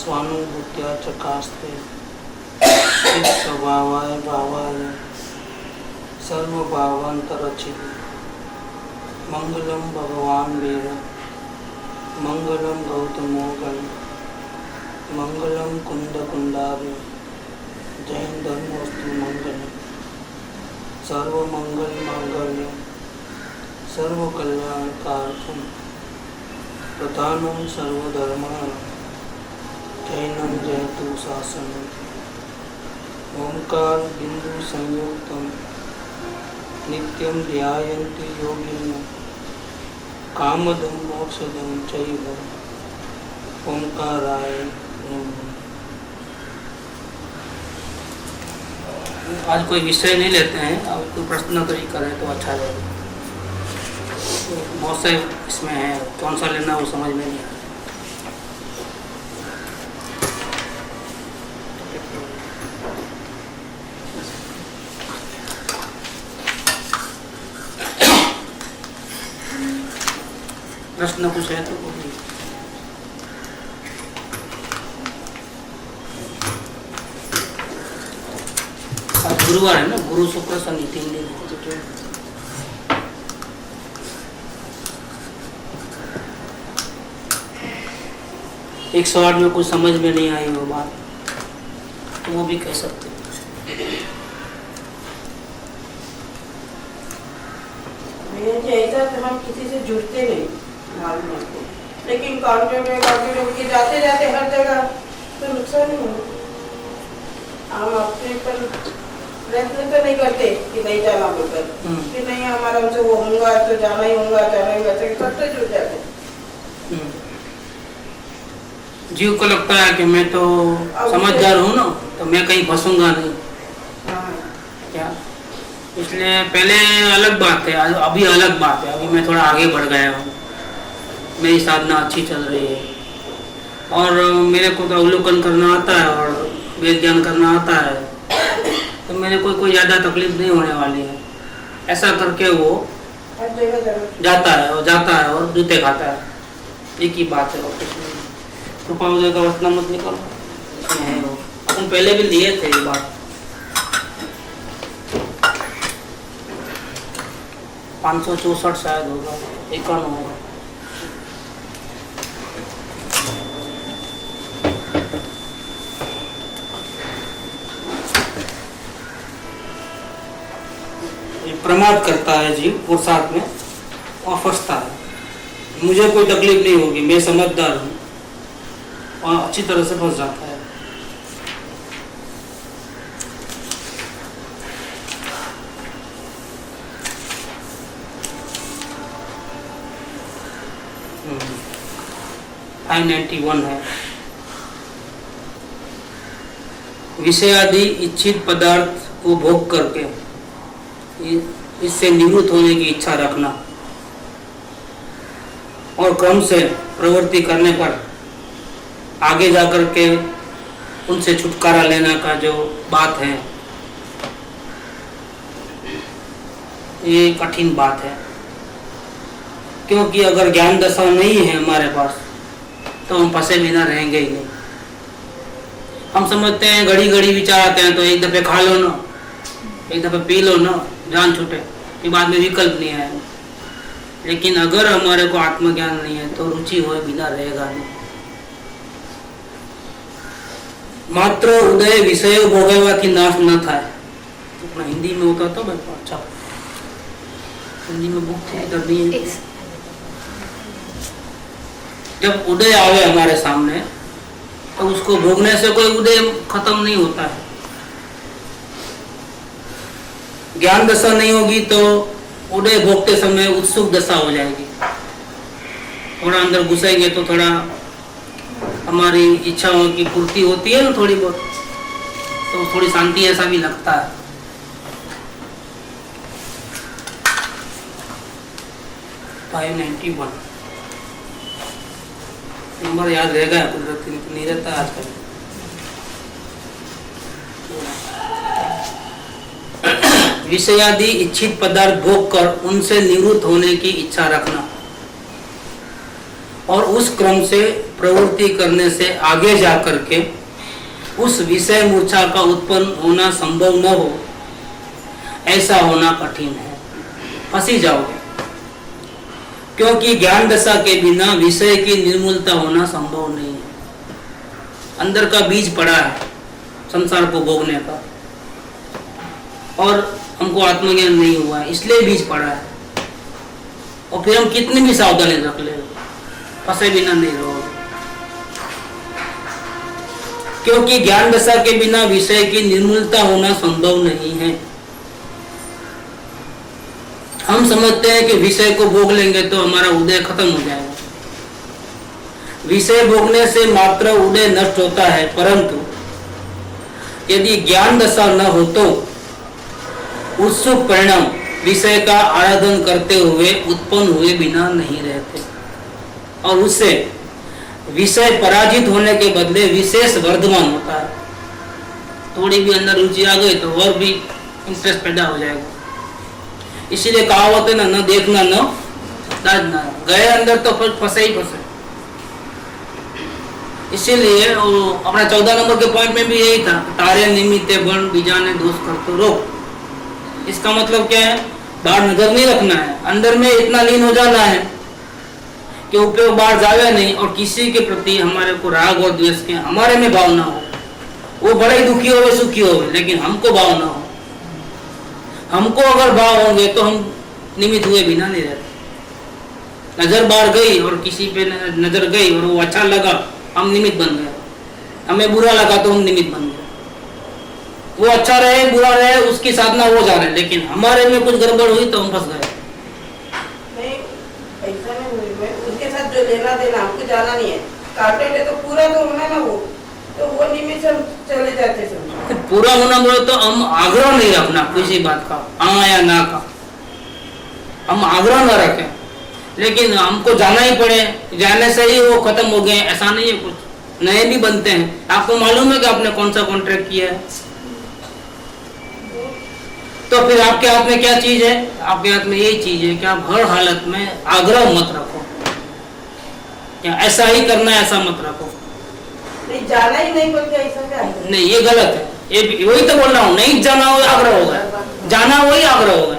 स्वानुभूत्या चकास्ते स्वभावाय भावाय सर्वभावांतरचित मंगलम भगवान वीर मंगलम गौतमोगन मंगलम कुंद कुंडारि जैन धर्मोस्तु मंगलम सर्वमंगल मांगल्य सर्वकल्याणकार्थम प्रधानम सर्वधर्माणां जैनम जयतु शासनम ओंकार बिंदु संयुक्तम नित्यं ध्यायन्ति योगिनः कामदं मोक्षदं चैव ओंकाराय नमः। आज कोई विषय नहीं लेते हैं, अब कोई प्रश्नोत्तरी करें तो अच्छा रहेगा। बहुत से इसमें है, कौन सा लेना वो समझ में नहीं आता। प्रश्न कुछ है तो बोलिए। आज गुरुवार है ना, गुरु शुक्र शनि 3 दिन है। 108 में कुछ समझ में नहीं आई वो बात तो वो भी कह सकते हैं। ऐसा तो हम किसी से जुड़ते नहीं मालूम है, लेकिन कांटेक्ट के जाते जाते हर जगह तो नुकसान ही होगा। हम अपने पर प्रयत्न तो नहीं करते कि नहीं जाना बोलकर कि नहीं हमारा उनसे वो होगा तो जाना ही होगा सबसे जुड़ जाते। जीव को लगता है कि मैं तो समझदार हूँ ना, तो मैं कहीं फंसूंगा नहीं। क्या इसलिए पहले अलग बात है, अभी अलग बात है। अभी मैं थोड़ा आगे बढ़ गया हूँ, मेरी साधना अच्छी चल रही है और मेरे को तो अवलोकन करना आता है और वेद ज्ञान करना आता है, तो मेरे को कोई ज़्यादा तकलीफ नहीं होने वाली है। ऐसा करके वो जाता है और जूते खाता है। एक ही बात है और कुछ नहीं। कृपा उदय का वचना मत निकालो, इसमें है वो। अपन पहले भी लिए थे ये बात। 564 शायद होगा, 51 होगा। ये प्रमाद करता है जीव और साथ में और फंसता है। मुझे कोई तकलीफ नहीं होगी, मैं समझदार हूँ, और अच्छी तरह से फंस जाता है। I 91 है। विषय आदि इच्छित पदार्थ को भोग करके इससे निवृत्त होने की इच्छा रखना और क्रम से प्रवृत्ति करने पर आगे जाकर के उनसे छुटकारा लेने का जो बात है, ये कठिन बात है। क्योंकि अगर ज्ञान दशा नहीं है हमारे पास तो हम फंसे बिना रहेंगे ही नहीं। हम समझते हैं घड़ी घड़ी विचार आते हैं तो एक दफे खा लो ना, एक दफे पी लो ना, जान छूटे, ये बाद में विकल्प नहीं है। लेकिन अगर हमारे को आत्मज्ञान नहीं है तो रुचि हुए बिना रहेगा नहीं। मात्र उदय विषय भोगवा की नाश न था। अपना हिंदी में होता तो अच्छा, हिंदी में बुक थे इधर नहीं है। जब उदय आवे हमारे सामने तो उसको भोगने से कोई उदय खत्म नहीं होता है। ज्ञान दशा नहीं होगी तो उदय भोगते समय उत्सुक दशा हो जाएगी। थोड़ा अंदर घुसेंगे तो थोड़ा हमारी इच्छाओं की पूर्ति होती है ना थोड़ी बहुत, तो थोड़ी शांति ऐसा भी लगता है। फाइव 91 नंबर याद रहेगा, कुदरती नहीं रहता आजकल। विषयादि इच्छित पदार्थ भोग कर उनसे निवृत्त होने की इच्छा रखना और उस क्रम से प्रवृत्ति करने से आगे जा करके उस विषय मूर्छा का उत्पन्न होना संभव न हो, ऐसा होना कठिन है, फंसी जाओगे। क्योंकि ज्ञान दशा के बिना विषय की निर्मूलता होना संभव नहीं है। अंदर का बीज पड़ा है संसार को भोगने का, और हमको आत्मज्ञान नहीं हुआ है, इसलिए बीज पड़ा है। और फिर हम कितनी भी सावधानी रख ले, फंसे बिना नहीं रहोगे। क्योंकि ज्ञान दशा के बिना विषय की निर्मूलता होना संभव नहीं है। हम समझते हैं कि विषय को भोग लेंगे तो हमारा उदय खत्म हो जाएगा। विषय भोगने से मात्र उदय नष्ट होता है, परंतु यदि ज्ञान दशा न हो तो उत्सुक परिणाम विषय का आराधन करते हुए उत्पन्न हुए बिना नहीं रहते, और उससे विषय पराजित होने के बदले विशेष वर्धमान होता है। थोड़ी भी अंदर रुचि आ गई तो और भी इंटरेस्ट पैदा हो जाएगा। इसीलिए कहावत है ना, न देखना न दाजना, गए अंदर तो फिर फंसे ही फंसे। इसीलिए वो अपना 14 नंबर के पॉइंट में भी यही था, तारे निमित्ते बन बीजाने दोष कर तो रोक। इसका मतलब क्या है, बाहर नजर नहीं रखना है, अंदर में इतना लीन हो जाना है कि उपयोग बाहर जावे नहीं, और किसी के प्रति हमारे को राग और द्वेष के हमारे में भाव ना हो। वो बड़े ही दुखी हो सुखी हो, लेकिन हमको भाव ना हो। हमको अगर भाव होंगे तो हम निमित्त हुए बिना नहीं रहते। नजर बाहर गई और किसी पे नजर गई और वो अच्छा लगा, हम निमित्त बन गए। हमें बुरा लगा तो हम निमित्त बन गए। वो अच्छा रहे बुरा रहे उसकी साधना हो जा रहे, लेकिन हमारे में कुछ गड़बड़ हुई तो हम फंस गए। नहीं, ऐसा नहीं हुई। मैं उनके साथ जो लेना देना हमको जाना नहीं है, काटेंगे तो पूरा तो होना ना हो, तो वो निमित्त हम चले जाते समझो। पूरा होना बोले तो हम आग्रह नहीं रखना किसी बात का, हाँ या ना का, हम आग्रह न रखें, लेकिन हमको जाना ही पड़े, जाने से ही वो खत्म हो गए ऐसा नहीं है। कुछ नए भी बनते हैं। आपको मालूम है कि आपने कौन सा कॉन्ट्रैक्ट किया है, तो फिर आपके हाथ में क्या चीज है? आपके हाथ में यही चीज है कि आप हर हालत में आग्रह मत रखो, या ऐसा ही करना है ऐसा मत रखो। नहीं, जाना ही नहीं बोलते, ऐसा क्या है? नहीं, ये गलत है। ये वही तो बोल रहा हूँ, नहीं जाना हो आग्रह होगा, जाना वही आग्रह होगा।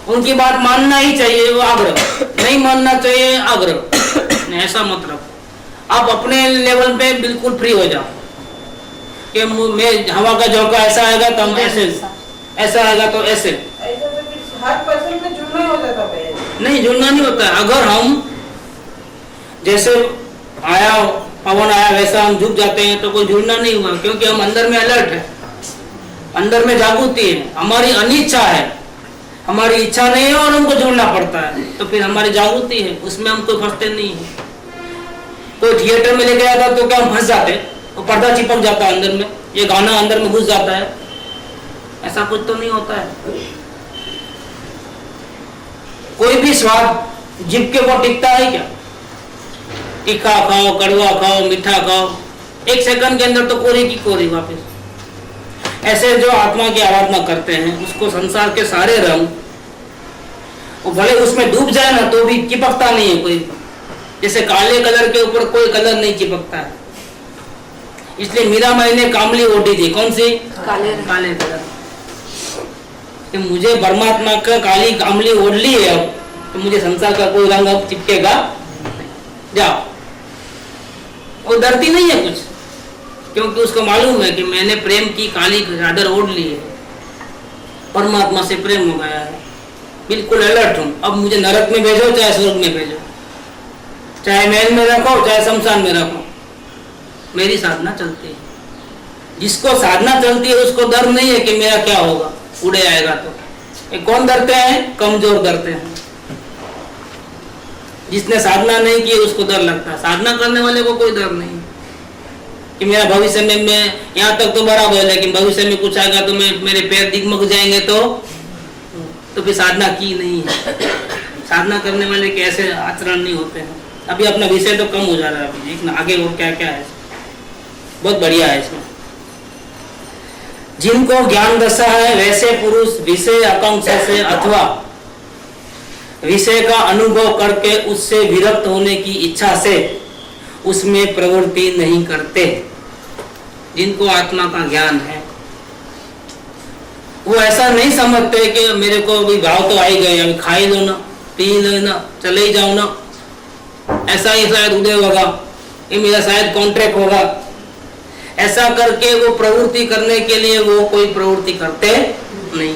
उनकी बात मानना ही चाहिए, वो आग्रह नहीं मानना चाहिए, आग्रह नहीं, ऐसा मत रखो। आप अपने लेवल पे बिल्कुल फ्री हो जाओ कि मैं हवा का झोंका ऐसा आएगा तो हम ऐसे, ऐसा आएगा तो ऐसे। ऐसा तो फिर हर पर्सन में जुड़ना हो जाता है। नहीं, जुड़ना नहीं होता है। अगर हम जैसे आया पवन आया वैसा हम झुक जाते हैं तो कोई जुड़ना नहीं हुआ, क्योंकि हम अंदर में अलर्ट है, अंदर में जागृति है। हमारी अनिच्छा है, हमारी इच्छा नहीं है और हमको जुड़ना पड़ता है, तो फिर हमारी जागृति है, उसमें हम कोई फंसते नहीं है। कोई थिएटर में लेके आता तो क्या हम फंस जाते, वो पर्दा चिपक जाता है अंदर में, ये गाना अंदर में घुस जाता है, ऐसा कुछ तो नहीं होता है। कोई भी स्वाद जीभ के ऊपर टिकता है क्या? तीखा खाओ, कड़वा खाओ, मीठा खाओ, एक सेकंड के अंदर तो कोरी की कोरी वापस। ऐसे जो आत्मा की आराधना करते हैं उसको संसार के सारे रंग, वो भले उसमें डूब जाए ना तो भी चिपकता नहीं है कोई। जैसे काले कलर के ऊपर कोई कलर नहीं चिपकता है, इसलिए मीरा माई ने कामली ओढ़ी थी। कौन सी? काले कलर। कि मुझे परमात्मा का काली कामली ओढ़ ली है, अब तो मुझे संसार का कोई रंग अब चिपकेगा जाओ। वो डरती नहीं है कुछ, क्योंकि उसको मालूम है कि मैंने प्रेम की काली चादर ओढ़ ली है, परमात्मा से प्रेम हो गया है, बिल्कुल अलर्ट हूँ। अब मुझे नरक में भेजो चाहे स्वर्ग में भेजो, चाहे महल में रखो चाहे शमशान में रखो, मेरी साधना चलती है। जिसको साधना चलती है उसको डर नहीं है कि मेरा क्या होगा, उड़े आएगा तो। ये कौन डरते हैं? कमजोर डरते हैं। जिसने साधना नहीं की उसको डर लगता है। साधना करने वाले को कोई डर नहीं कि मेरा भविष्य में, मैं यहाँ तक तो बराबर है, लेकिन भविष्य में कुछ आएगा तो मेरे पैर दिगमग जाएंगे तो फिर साधना की नहीं है। साधना करने वाले के ऐसे आचरण नहीं होते हैं। अभी अपना विषय तो कम हो जा रहा है, अभी देखना आगे और क्या क्या है, बहुत बढ़िया है इसमें। जिनको ज्ञान दशा है वैसे पुरुष विषय आकांक्षा से अथवा विषय का अनुभव करके उससे विरक्त होने की इच्छा से उसमें प्रवृत्ति नहीं करते। जिनको आत्मा का ज्ञान है वो ऐसा नहीं समझते कि मेरे को अभी भाव तो आ ही गए, अभी खा ही लो ना, पी लो ना, चले ही जाओ ना, ऐसा ही शायद उदय होगा, ये मेरा शायद कॉन्ट्रैक्ट होगा। ऐसा करके वो प्रवृत्ति करने के लिए वो कोई प्रवृत्ति करते नहीं।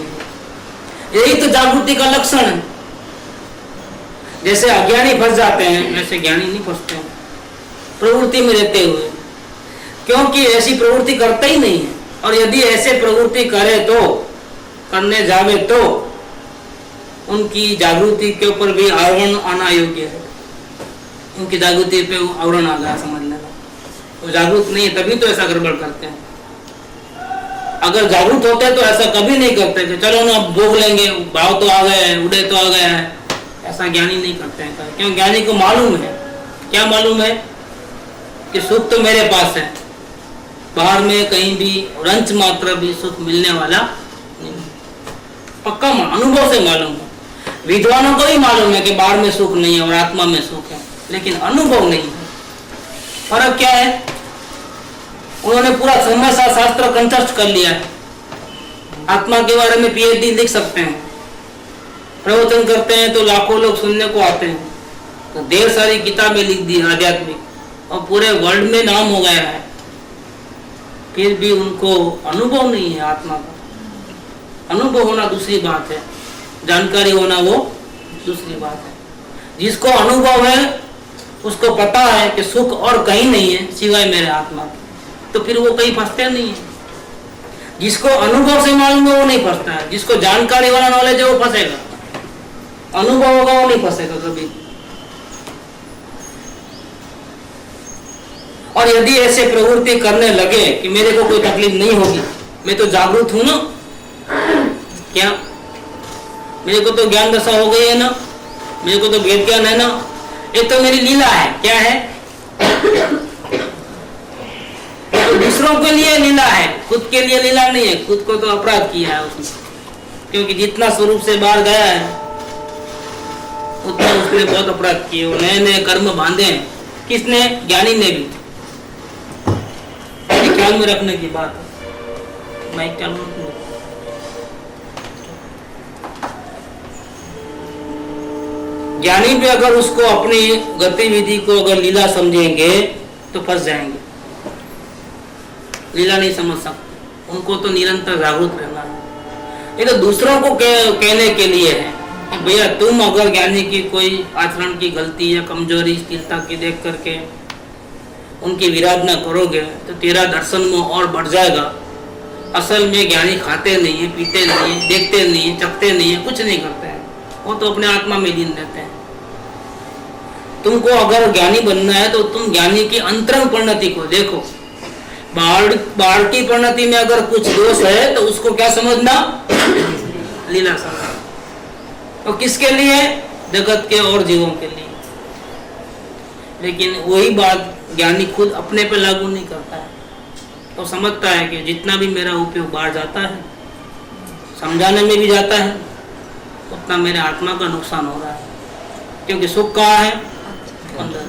यही तो जागृति का लक्षण है। जैसे अज्ञानी फंस जाते हैं वैसे ज्ञानी नहीं फंसते हैं प्रवृत्ति में रहते हुए, क्योंकि ऐसी प्रवृत्ति करते ही नहीं है। और यदि ऐसे प्रवृत्ति करे तो, करने जावे तो उनकी जागृति के ऊपर भी आवरण आना योग्य है। उनकी जागृति पे आवरण आ गया, समझ लेना। वो जागरूक नहीं है तभी तो ऐसा गड़बड़ करते हैं। अगर जागरूक होते तो ऐसा कभी नहीं करते कि चलो ना भोग लेंगे, भाव तो आ गए हैं, उदय तो आ गया है। ऐसा ज्ञानी नहीं करते हैं। क्यों? ज्ञानी को मालूम है। क्या मालूम है? कि सुख तो मेरे पास है, बाहर में कहीं भी रंच मात्र भी सुख मिलने वाला नहीं। पक्का अनुभव से मालूम है। विद्वानों को भी मालूम है कि बाहर में सुख नहीं है और आत्मा में सुख है, लेकिन अनुभव नहीं है। फर्क क्या है? उन्होंने पूरा समय शास्त्र कंठस्थ कर लिया है, आत्मा के बारे में पीएचडी लिख सकते हैं, प्रवचन करते हैं तो लाखों लोग सुनने को आते हैं, तो ढेर सारी किताबें लिख दी आध्यात्मिक और पूरे वर्ल्ड में नाम हो गया है, फिर भी उनको अनुभव नहीं है आत्मा का। अनुभव होना दूसरी बात है, जानकारी होना वो दूसरी बात है। जिसको अनुभव है उसको पता है कि सुख और कहीं नहीं है सिवाय मेरे आत्मा के, तो फिर वो कहीं फंसते नहीं है। जिसको अनुभव से मालूम है वो नहीं फंसता है, जिसको जानकारी वाला नॉलेज है वो फंसेगा, अनुभव होगा वो नहीं फंसेगा कभी। और यदि ऐसे प्रवृत्ति करने लगे कि मेरे को कोई तकलीफ नहीं होगी, मैं तो जागरूक हूं ना, क्या मेरे को तो ज्ञान दशा हो गई है ना, मेरे को तो वेद ज्ञान है ना, ये तो मेरी लीला है। क्या है? तो दूसरों के लिए लीला है, खुद के लिए लीला नहीं है। खुद को तो अपराध किया है उसने, क्योंकि जितना स्वरूप से बाहर गया है उतना उसने बहुत अपराध किए, नए नए कर्म बांधे हैं। किसने? ज्ञानी ने भी। ख्याल में रखने की बात है। माइक चालू रखो। ज्ञानी भी अगर उसको अपनी गतिविधि को अगर लीला समझेंगे तो फंस जाएंगे, लीला नहीं समझ सकते। उनको तो निरंतर जागरूक रहना है। ये तो दूसरों को कहने के लिए है। भैया तुम अगर ज्ञानी की कोई आचरण की गलती या कमजोरी स्थिरता की देख करके उनकी विराधना करोगे तो तेरा दर्शन में और बढ़ जाएगा। असल में ज्ञानी खाते नहीं है, पीते नहीं है, देखते नहीं है, चखते नहीं है, कुछ नहीं करते हैं, वो तो अपने आत्मा में लीन रहते हैं। तुमको अगर ज्ञानी बनना है तो तुम ज्ञानी की अंतरंग परिणति को देखो। बाहर की परिणति में अगर कुछ दोष है तो उसको क्या समझना? लीला समझना। तो किसके लिए? जगत के और जीवों के लिए। लेकिन वही बात ज्ञानी खुद अपने पे लागू नहीं करता है, तो समझता है कि जितना भी मेरा उपयोग बाहर जाता है, समझाने में भी जाता है, उतना मेरे आत्मा का नुकसान हो रहा है। क्योंकि सुख कहाँ है? अंदर।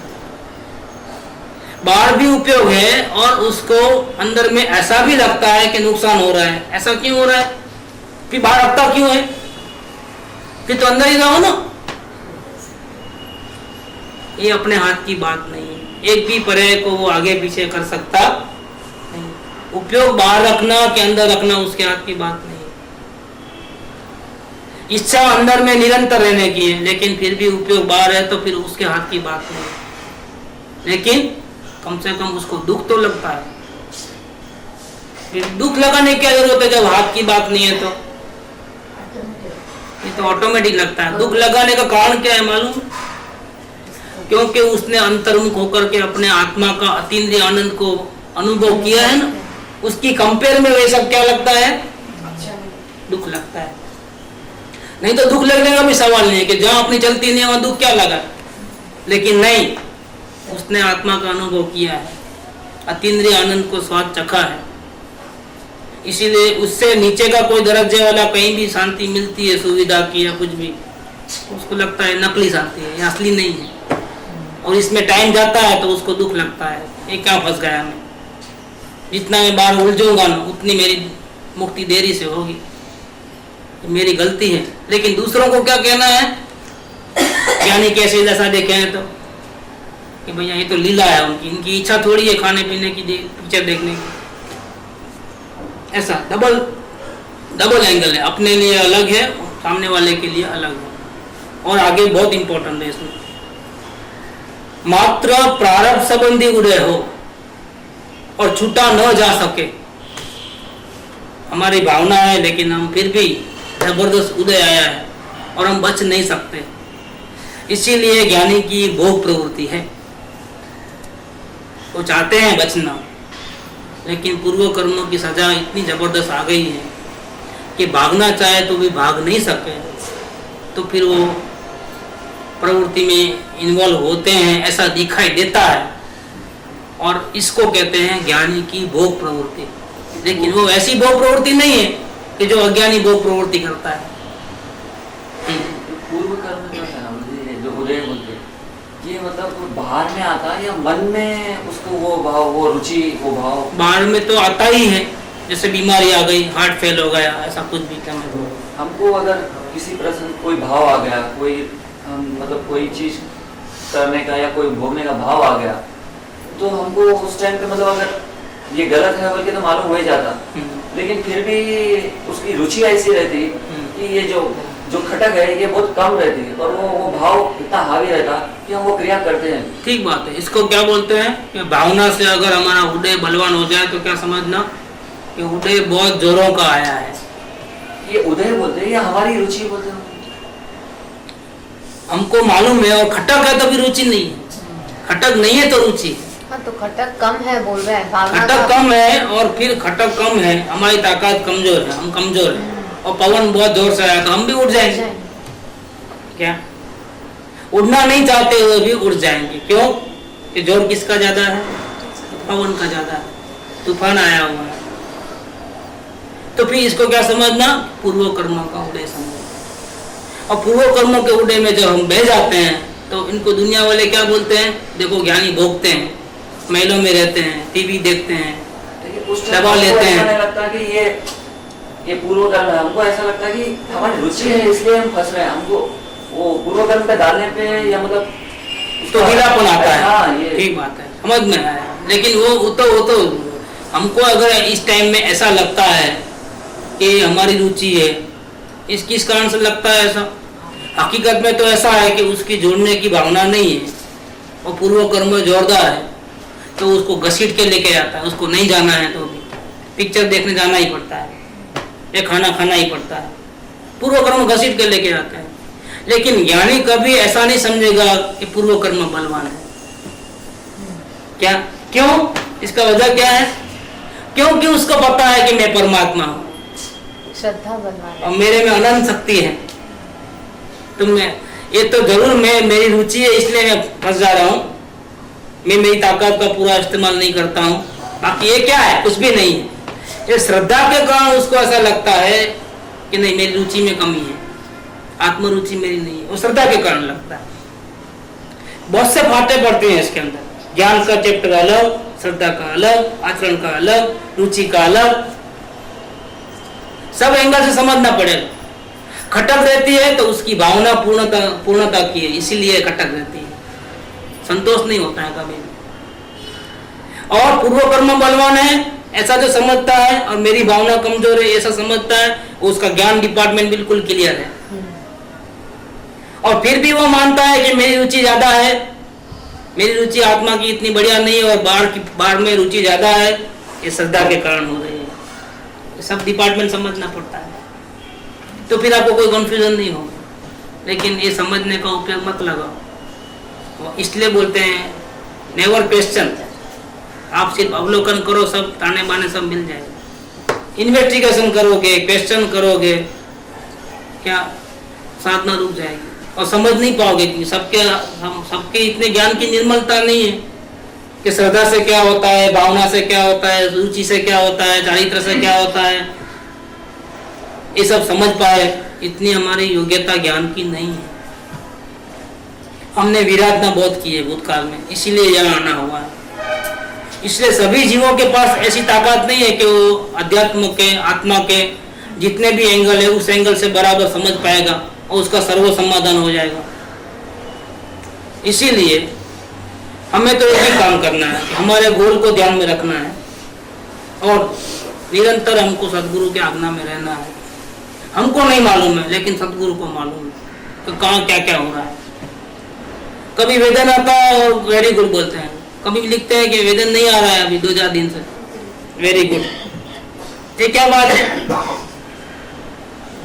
बाहर भी उपयोग है और उसको अंदर में ऐसा भी लगता है कि नुकसान हो रहा है। ऐसा क्यों हो रहा है? फिर बाहर रखता क्यों है? फिर तो अंदर ही रहो ना। ये अपने हाथ की बात नहीं है। एक भी पर्याय को वो आगे पीछे कर सकता नहीं। उपयोग बाहर रखना कि अंदर रखना उसके हाथ की बात नहीं है। इच्छा अंदर में निरंतर रहने की है, लेकिन फिर भी उपयोग बाहर है तो फिर उसके हाथ की बात नहीं है। लेकिन कम से कम उसको दुख तो लगता है। फिर दुख लगाने की जरूरत है जब हाथ की बात नहीं है, तो ये तो ऑटोमेटिक लगता है। दुख लगाने का कारण क्या है मालूम? क्योंकि उसने अंतर्मुख होकर के अपने आत्मा का अतीन्द्रिय आनंद को अनुभव किया है ना, उसकी कंपेयर में वैसा क्या लगता है? दुख लगता है। नहीं तो दुख लगने का भी सवाल नहीं है कि जहां अपनी चलती नहीं है वहां दुख क्या लगा। लेकिन नहीं, उसने आत्मा का अनुभव किया है, अतीन्द्रिय आनंद को स्वाद चखा है, इसीलिए उससे नीचे का कोई दर्जे वाला कहीं भी शांति मिलती है सुविधा की या कुछ भी, उसको लगता है नकली शांति है, ये असली नहीं है। और इसमें टाइम जाता है तो उसको दुख लगता है, ये क्या फंस गया मैं, जितना मैं बाहर उलझूंगा ना उतनी मेरी मुक्ति देरी से होगी, तो मेरी गलती है। लेकिन दूसरों को क्या कहना है, ज्ञानी कैसे जैसा देखे हैं तो कि भैया ये तो लीला है उनकी, इनकी इच्छा थोड़ी है खाने पीने की, पिक्चर देखने की। ऐसा डबल एंगल है, अपने लिए अलग है, सामने वाले के लिए अलग है। और आगे बहुत इंपॉर्टेंट है इसमें, मात्र प्रारब्ध संबंधी उदय हो और छूटा न जा सके। हमारी भावना है लेकिन हम फिर भी जबरदस्त उदय आया है और हम बच नहीं सकते, इसीलिए ज्ञानी की भोग प्रवृत्ति है। वो चाहते हैं बचना, लेकिन पूर्व कर्मों की सजा इतनी जबरदस्त आ गई है कि भागना चाहे तो भी भाग नहीं सके, तो फिर वो प्रवृत्ति में इन्वॉल्व होते हैं, ऐसा दिखाई देता है। और इसको कहते हैं ज्ञानी की भोग प्रवृत्ति। लेकिन वो ऐसी भोग प्रवृत्ति नहीं है कि जो अज्ञानी भोग प्रवृत्ति करता है। पूर्व कर्म जो है ना, जो उदय बोलते, ये मतलब बाहर में आता है या मन में उसको वो भाव, वो रुचि, वो भाव बाहर में तो आता ही है, जैसे बीमारी आ गई, हार्ट फेल हो गया, ऐसा कुछ भी क्या मैं हमको अगर किसी प्रश्न कोई भाव आ गया, कोई मतलब कोई चीज करने का या कोई भोगने का भाव आ गया, तो हमको उस टाइम पे मतलब अगर ये गलत है बल्कि तो मालूम हो ही जाता, लेकिन फिर भी उसकी रुचि ऐसी रहती कि ये जो खटक है ये बहुत कम रहती है और वो भाव इतना हावी रहता कि हम वो क्रिया करते हैं। ठीक बात है। इसको क्या बोलते हैं कि भावना से अगर हमारा उदय बलवान हो जाए तो क्या समझना कि उदय बहुत जोरों का आया है। ये उदय बोलते हैं या हमारी रुचि बोलते हैं? हमको मालूम है, और खटक है तभी रुचि नहीं है, खटक नहीं है तो रुचि। हाँ तो खटक कम है बोल रहे हैं, भावना खटक कम है और फिर खटक कम है, हमारी ताकत कमजोर है, हम कमजोर हैं और पवन बहुत जोर से आया तो हम भी उड़ जाएंगे। क्या उड़ना नहीं चाहते हुए भी उड़ जाएंगे? क्यों? कि जोर किसका ज्यादा है? पवन का ज्यादा है, तूफान आया हुआ है। तो फिर इसको क्या समझना? पूर्व कर्मों का उदय समझना। और पूर्व कर्मों के उदय में जब हम बह जाते हैं तो इनको दुनिया वाले क्या बोलते हैं? देखो ज्ञानी भोगते हैं, महलों में रहते हैं, टीवी देखते हैं, दबा लेते हैं। लगता है कि ये पूर्व कर्म है, हमको ऐसा लगता है कि हमारी रुचि है इसलिए हम फंस रहे हैं। हमको वो पूर्व कर्म पे डालने पे या मतलब तो ढीलापन आता है। हाँ, ये ठीक बात है, समझ में आया। लेकिन वो तो हमको अगर इस टाइम में ऐसा लगता है कि हमारी रुचि है, इस किस कारण से लगता है ऐसा? हकीकत में तो ऐसा है कि उसकी जोड़ने की भावना नहीं है और पूर्व कर्म जोरदार है, तो उसको घसीट के लेके आता है। उसको नहीं जाना है तो भी पिक्चर देखने जाना ही पड़ता है, या खाना खाना ही पड़ता है, पूर्व कर्म घसीट के लेके आता है। लेकिन ज्ञानी कभी ऐसा नहीं समझेगा कि पूर्व कर्म बलवान है। क्या? क्यों? इसका वजह क्या है? क्योंकि उसको पता है कि मैं परमात्मा हूँ, श्रद्धा बलवान और मेरे में अनंत शक्ति है। तो मैं ये तो जरूर मेरी रुचि है इसलिए मैं फंस जा रहा हूँ, मैं मेरी ताकत का पूरा इस्तेमाल नहीं करता हूँ। बाकी ये क्या है? कुछ भी नहीं है। ये श्रद्धा के कारण उसको ऐसा लगता है कि नहीं मेरी रुचि में कमी है, आत्मरुचि मेरी नहीं है, वो श्रद्धा के कारण लगता है। बहुत से फाटे पड़ते हैं इसके अंदर, ज्ञान का चैप्टर अलग, श्रद्धा का अलग, आचरण का अलग, रुचि का अलग, सब एंगल से समझना पड़ेगा। खटक रहती है तो उसकी भावना पूर्णता की है, इसीलिए खटक रहती है, संतोष नहीं होता है कभी भी। और पूर्व कर्म बलवान है ऐसा जो समझता है और मेरी भावना कमजोर है ऐसा समझता है, उसका ज्ञान डिपार्टमेंट बिल्कुल क्लियर है। और फिर भी वो मानता है कि मेरी रुचि ज्यादा है, मेरी रुचि आत्मा की इतनी बढ़िया नहीं है और बाहर में रुचि ज्यादा है, ये श्रद्धा के कारण हो रही है। ये सब डिपार्टमेंट समझना पड़ता है, तो फिर आपको कोई कंफ्यूजन नहीं होगा। लेकिन ये समझने का उपयोग मत लगाओ, इसलिए बोलते हैं नेवर क्वेश्चन। आप सिर्फ अवलोकन करो, सब ताने बाने सब मिल जाएगा। इन्वेस्टिगेशन करोगे, क्वेश्चन करोगे, क्या साधना रुक जाएगी और समझ नहीं पाओगे कि सबके इतने ज्ञान की निर्मलता नहीं है कि श्रद्धा से क्या होता है, भावना से क्या होता है, रुचि से क्या होता है, चारित्र से क्या होता है, ये सब समझ पाए। इतनी हमारी योग्यता ज्ञान की नहीं है। हमने विराधना बहुत की है भूतकाल में, इसीलिए यहाँ आना हुआ है। इसलिए सभी जीवों के पास ऐसी ताकत नहीं है कि वो अध्यात्म के, आत्मा के जितने भी एंगल है उस एंगल से बराबर समझ पाएगा और उसका सर्व समाधान हो जाएगा। इसीलिए हमें तो एक ही काम करना है कि हमारे गोल को ध्यान में रखना है और निरंतर हमको सदगुरु के आज्ञा में रहना है। हमको नहीं मालूम है लेकिन सदगुरु को मालूम है तो कहाँ क्या क्या हो रहा है। कभी वेदन आता है और वेरी गुड बोलते हैं, कभी लिखते हैं कि वेदन नहीं आ रहा है अभी 2-4 दिन से, वेरी गुड। ये क्या बात है?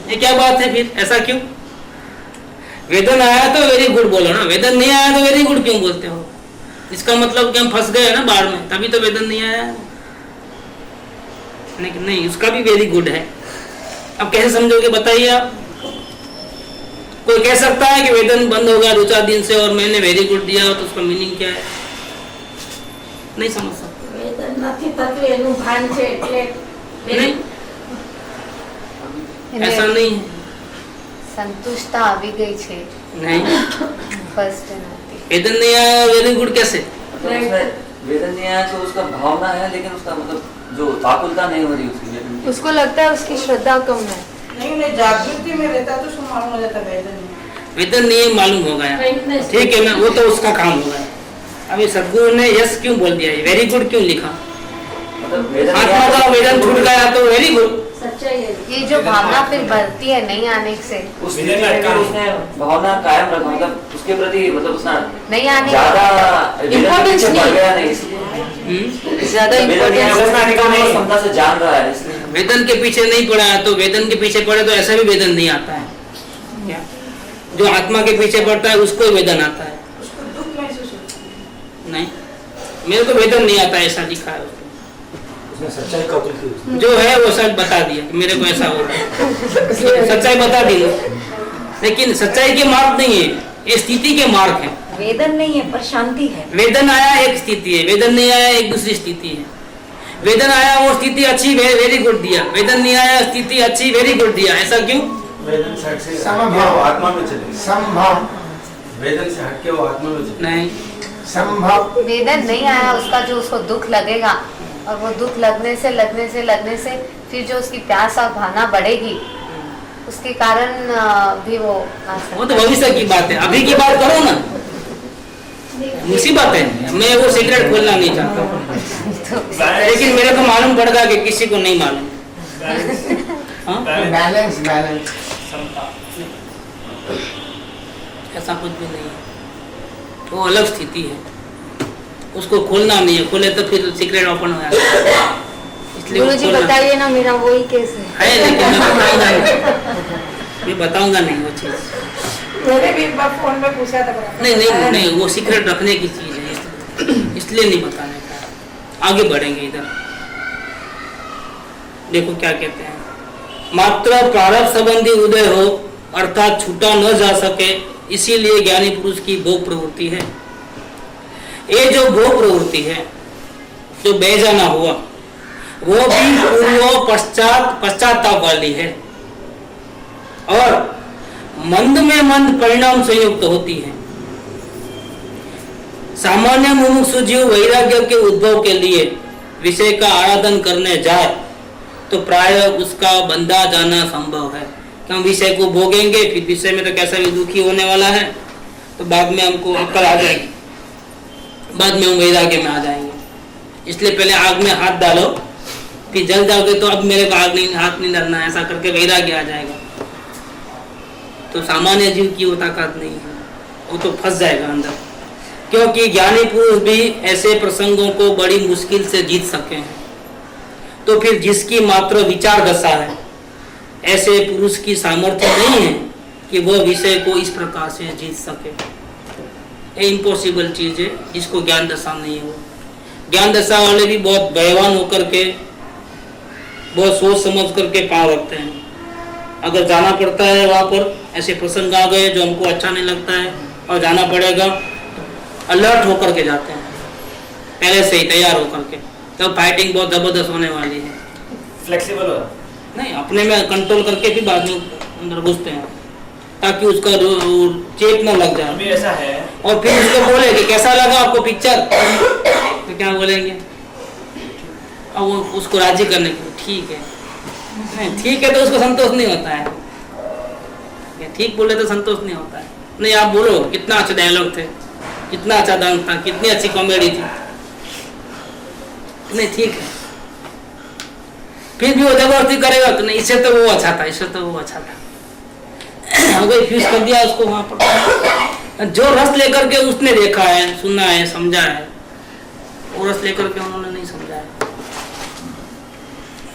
ये क्या बात है फिर? ऐसा क्यों? वेदन आया तो वेरी गुड बोलो ना, वेदन नहीं आया तो वेरी गुड क्यों बोलते हो? इसका मतलब कि हम फंस गए ना बाढ़ में, तभी तो वेदन नहीं आया। नहीं, उसका भी वेरी गुड है। अब कैसे समझोगे बताइए आप? कोई कह सकता है कि वेदन बंद हो गया 2-4 दिन से और मैंने वेरी गुड दिया तो उसका मीनिंग क्या है? नहीं समझ सकते। વેદન નથી થતું એનું ભાન છે એટલે नहीं, ऐसा नहीं है। संतुष्टता આવી ગઈ છે नहीं, ફર્સ્ટ નથી। वेदन नहीं आया वेरी गुड कैसे? मतलब उसमें वेदन नहीं आया तो उसका भावना है लेकिन उसका मतलब जो आकुलता नहीं हो रही उसकी वेदन की। उसको लगता है उसकी श्रद्धा कम है। नहीं उन्हें जागृति में रहता तो उसको मालूम हो जाता वेदन में। वेदन नहीं मालूम हो गया, ठीक है ना, वो तो उसका काम हो गया। अभी सदगुरु ने यस क्यों बोल दिया, वेरी गुड क्यों लिखा? मतलब वेदन नहीं आत्मा आया का तो वेदन छूट गया तो वेरी गुड। સચ્ચાઈ है। ये जो भावना फिर बढ़ती है नहीं आने से, उस स्थिति में भी उसने भावना कायम रखा, मतलब उसके प्रति मतलब उसने नहीं आने ज्यादा Importance बढ़ नहीं। गया नहीं इसलिए ज्यादा वेदन नहीं आया, इम्पोर्टेंस उसने क्षमता से जान रहा है इसलिए। वेदन के पीछे नहीं पड़ा है तो वेदन के पीछे पड़े तो ऐसा भी वेदन नहीं आता है क्या? जो आत्मा के पीछे पड़ता है उसको ही वेदन आता है। उसको दुख महसूस होता है। नहीं, मेरे को वेदन नहीं आता ऐसा लिखा है उसने। उसने सच्चाई कबूल की उसने। जो है वो सच बता दिया कि मेरे को ऐसा हो रहा है, सच्चाई बता दी। लेकिन सच्चाई के मार्ग नहीं है, ये स्थिति के मार्ग है। વેદન નહીં है पर शांति है। वेदन आया एक स्थिति है, वेदन नहीं आया एक दूसरी स्थिति है। वेदन आया वो स्थिति अच्छी वेरी गुड दिया, वेदन नहीं आया स्थिति अच्छी वेरी गुड दिया। ऐसा क्यों? वेदन से हट से समभाव। वो आत्मा में चले संभव वेदन से हट के वो आत्मा में चले। नहीं, संभव वेदन नहीं आया, उसका जो उसको दुख लगेगा और वो दुख लगने से फिर जो उसकी प्यास और भावना बढ़ेगी उसके कारण भी वो आ सकता वो तो भविष्य की बात है, अभी की बात करो ना। मुसीबत है, मैं वो सीक्रेट खोलना नहीं चाहता, लेकिन मेरे को मालूम पड़ेगा कि किसी को नहीं मालूम। हाँ? बैलेंस बैलेंस ऐसा कुछ भी नहीं है, वो अलग स्थिति है, उसको खोलना नहीं है। खोले तो फिर सीक्रेट ओपन हो जाता है, इसलिए गुरु जी खोलना बताइए ना, मेरा वही केस है लेकिन मैं बताऊंगा नहीं, मैं बताऊंगा नहीं वो चीज। मैंने भी एक बार फोन में पूछा था। नहीं, वो सीक्रेट रखने की चीज है, इसलिए नहीं बताने का। आगे बढ़ेंगे इधर, देखो क्या कहते हैं। मात्र प्रारब्ध संबंधी उदय हो अर्थात छूटा न जा सके, इसीलिए ज्ञानी पुरुष की भोग प्रवृत्ति है। ये जो भोग प्रवृत्ति है, जो बेजाना हुआ, वो भी पूर्व पश्चाताप वाली है और मंद में मंद परिणाम संयुक्त होती है। सामान्य मुमुक्षु जीव वैराग्य के उद्भव के लिए विषय का आराधन करने जाए तो प्राय उसका बंधा जाना संभव है कि हम विषय को भोगेंगे, फिर विषय में तो कैसा भी दुखी होने वाला है, तो बाद में हमको अक्ल आ जाएगी, बाद में हम वैराग्य में आ जाएंगे। इसलिए पहले आग में हाथ डालो, फिर जल जाओगे तो अब मेरे को आग नहीं, हाथ नहीं डालना, ऐसा करके वैराग्य आ जाएगा। तो सामान्य जीव की वो ताकत नहीं है, वो तो फंस जाएगा अंदर। क्योंकि ज्ञानी पुरुष भी ऐसे प्रसंगों को बड़ी मुश्किल से जीत सके हैं, तो फिर जिसकी मात्र विचार दशा है, ऐसे पुरुष की सामर्थ्य नहीं है कि वह विषय को इस प्रकार से जीत सके। ये इम्पॉसिबल चीज है, जिसको ज्ञान दशा नहीं हो। ज्ञान दशा वाले भी बहुत भयवान होकर के, बहुत सोच समझ करके पाँव रखते हैं। अगर जाना पड़ता है वहाँ पर, ऐसे प्रसंग आ गए जो हमको अच्छा नहीं लगता है और जाना पड़ेगा, अलर्ट होकर के जाते हैं, पहले से ही तैयार होकर के। तब फाइटिंग बहुत जबरदस्त होने वाली है। फ्लेक्सिबल हो नहीं, अपने में कंट्रोल करके भी बाद में अंदर घुसते हैं ताकि उसका चेप न लग जाए। अभी ऐसा है और फिर उसको बोले कि कैसा लगा आपको पिक्चर, तो क्या बोलेंगे? अब वो उसको राजी करने के लिए ठीक है, नहीं ठीक है तो उसको संतोष नहीं होता है। ठीक बोले तो संतोष नहीं होता है। नहीं आप बोलो कितना अच्छा डायलॉग थे, कितना अच्छा डांस था, कितनी अच्छी कॉमेडी थी, नहीं ठीक है। फिर भी वो जबरदस्ती करेगा तो नहीं, इससे तो वो अच्छा था, इससे तो वो अच्छा था। हो गई, फ्यूज कर दिया उसको वहां पर। जो रस लेकर के उसने देखा है, सुना है, समझा है, वो रस लेकर के उन्होंने नहीं समझा है,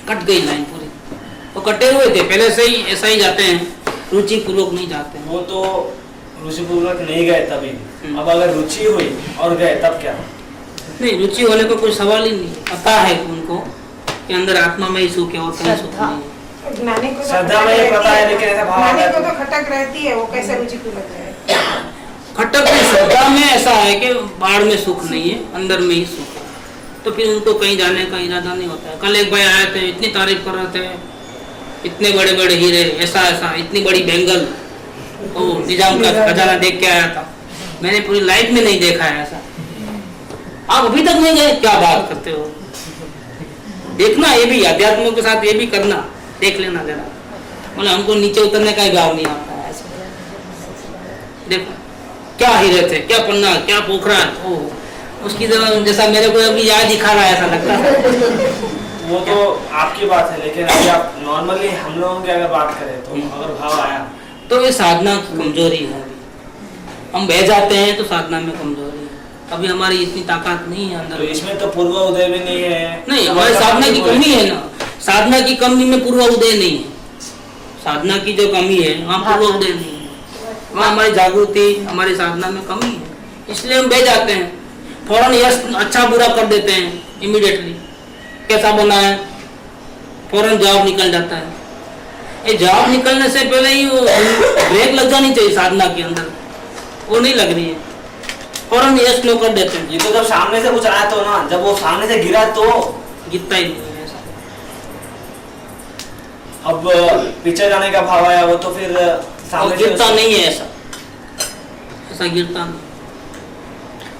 कट गई लाइन पूरी। वो कटे हुए थे पहले से ही, ऐसा ही जाते हैं, रुचि पूर्वक नहीं जाते हैं। वो तो रुचिपूर्वक नहीं गए तभी, अब अगर रुचि हुई और गए तब क्या? नहीं, रुचि होने का कोई सवाल ही नहीं। पता है उनको कि अंदर आत्मा में ही सुख है और कहीं सुख नहीं है। ज्ञानी को तो श्रद्धा में खटक ये पता है, रहती लेकिन ऐसा भाव आ ज्ञानी जाता को है। तो खटक रहती है, वो कैसे रुचि को लग है? खटक की श्रद्धा में ऐसा है कि बाहर में सुख नहीं है, अंदर में ही सुख है, तो फिर उनको कहीं जाने का इरादा नहीं होता है। कल एक भाई आए थे, इतनी तारीफ कर रहे थे, इतने बड़े बड़े हीरे, ऐसा ऐसा, इतनी बड़ी बैंगल, वो निजाम का खजाना देख के आया था। मैंने पूरी लाइफ में नहीं देखा है ऐसा। आप अभी तक नहीं गए, क्या बात करते हो? देखना, ये भी अध्यात्म के साथ ये भी करना, देख लेना जरा। मतलब हमको नीचे उतरने का ही भाव नहीं आता है ऐसा। देखो क्या हीरे थे, क्या पन्ना, क्या पोखरा, ओ उसकी जगह जैसा मेरे को अभी याद दिखा रहा है, ऐसा लगता है। वो तो आपकी बात है, लेकिन अभी आप नॉर्मली हम लोगों की अगर बात करें तो अगर भाव आया तो ये साधना की कमजोरी है। हम बह जाते हैं तो साधना में कमजोरी है, अभी हमारी इतनी ताकत नहीं है तो अंदर। इसमें तो पूर्व उदय भी नहीं है। नहीं, हमारी साधना की कमी है ना, साधना की कमी में पूर्व उदय नहीं है। साधना की जो कमी है वहाँ पूर्व उदय नहीं है, वहाँ हमारी जागृति, हमारी साधना में कमी है, इसलिए हम बह जाते हैं। फौरन यश अच्छा बुरा कर देते हैं इमीडिएटली, कैसा बना है, फौरन जवाब निकल जाता है। ये जवाब निकलने से पहले ही वो ब्रेक लग जानी चाहिए साधना के अंदर, वो नहीं लग रही है, फौरन यश नो कर देते हैं। ये तो जब सामने से कुछ आया तो ना, जब वो सामने से गिरा तो गिरता ही नहीं है ऐसा। अब पीछे जाने का भाव आया, वो तो फिर और सामने गिरता नहीं है ऐसा, ऐसा गिरता नहीं,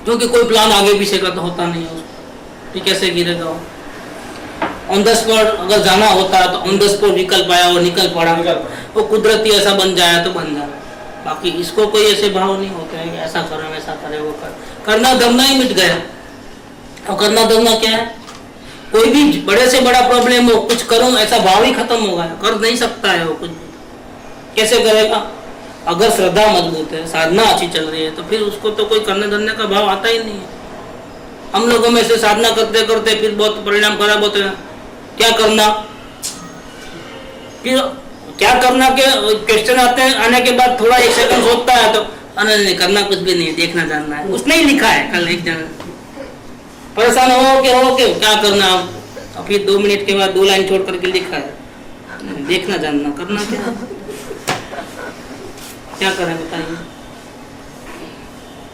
क्योंकि कोई प्लान आगे पीछे का तो होता नहीं है उसको, तो कैसे गिरेगा वो? ऑन द स्पॉट अगर जाना होता है तो ऑन द स्पॉट विकल्प आया और निकल पड़ा, वो कुदरती ऐसा बन जाए तो बन जाए। बाकी इसको कोई ऐसे भाव नहीं होते हैं कि ऐसा करें वैसा करे, वो कर करना धरना ही मिट गया। और करना धरना क्या है? कोई भी बड़े से बड़ा प्रॉब्लम हो, कुछ करूं ऐसा भाव ही खत्म हो गया, कर नहीं सकता है वो कुछ भी। कैसे करेगा? अगर श्रद्धा मजबूत है, साधना अच्छी चल रही है, तो फिर उसको तो कोई करने धरने का भाव आता ही नहीं है। हम लोगों में से साधना करते करते फिर बहुत परिणाम खराब होते हैं। क्या करना, फिर क्या करना के क्वेश्चन आते हैं, आने के बाद थोड़ा एक सेकंड सोचता है तो नहीं करना कुछ भी नहीं, देखना जानना है। उसने ही लिखा है कल एक जन, परेशान हो के क्या करना, और फिर 2 मिनट के बाद 2 लाइन छोड़ करके लिखा है देखना जानना, करना क्या करें बताइए?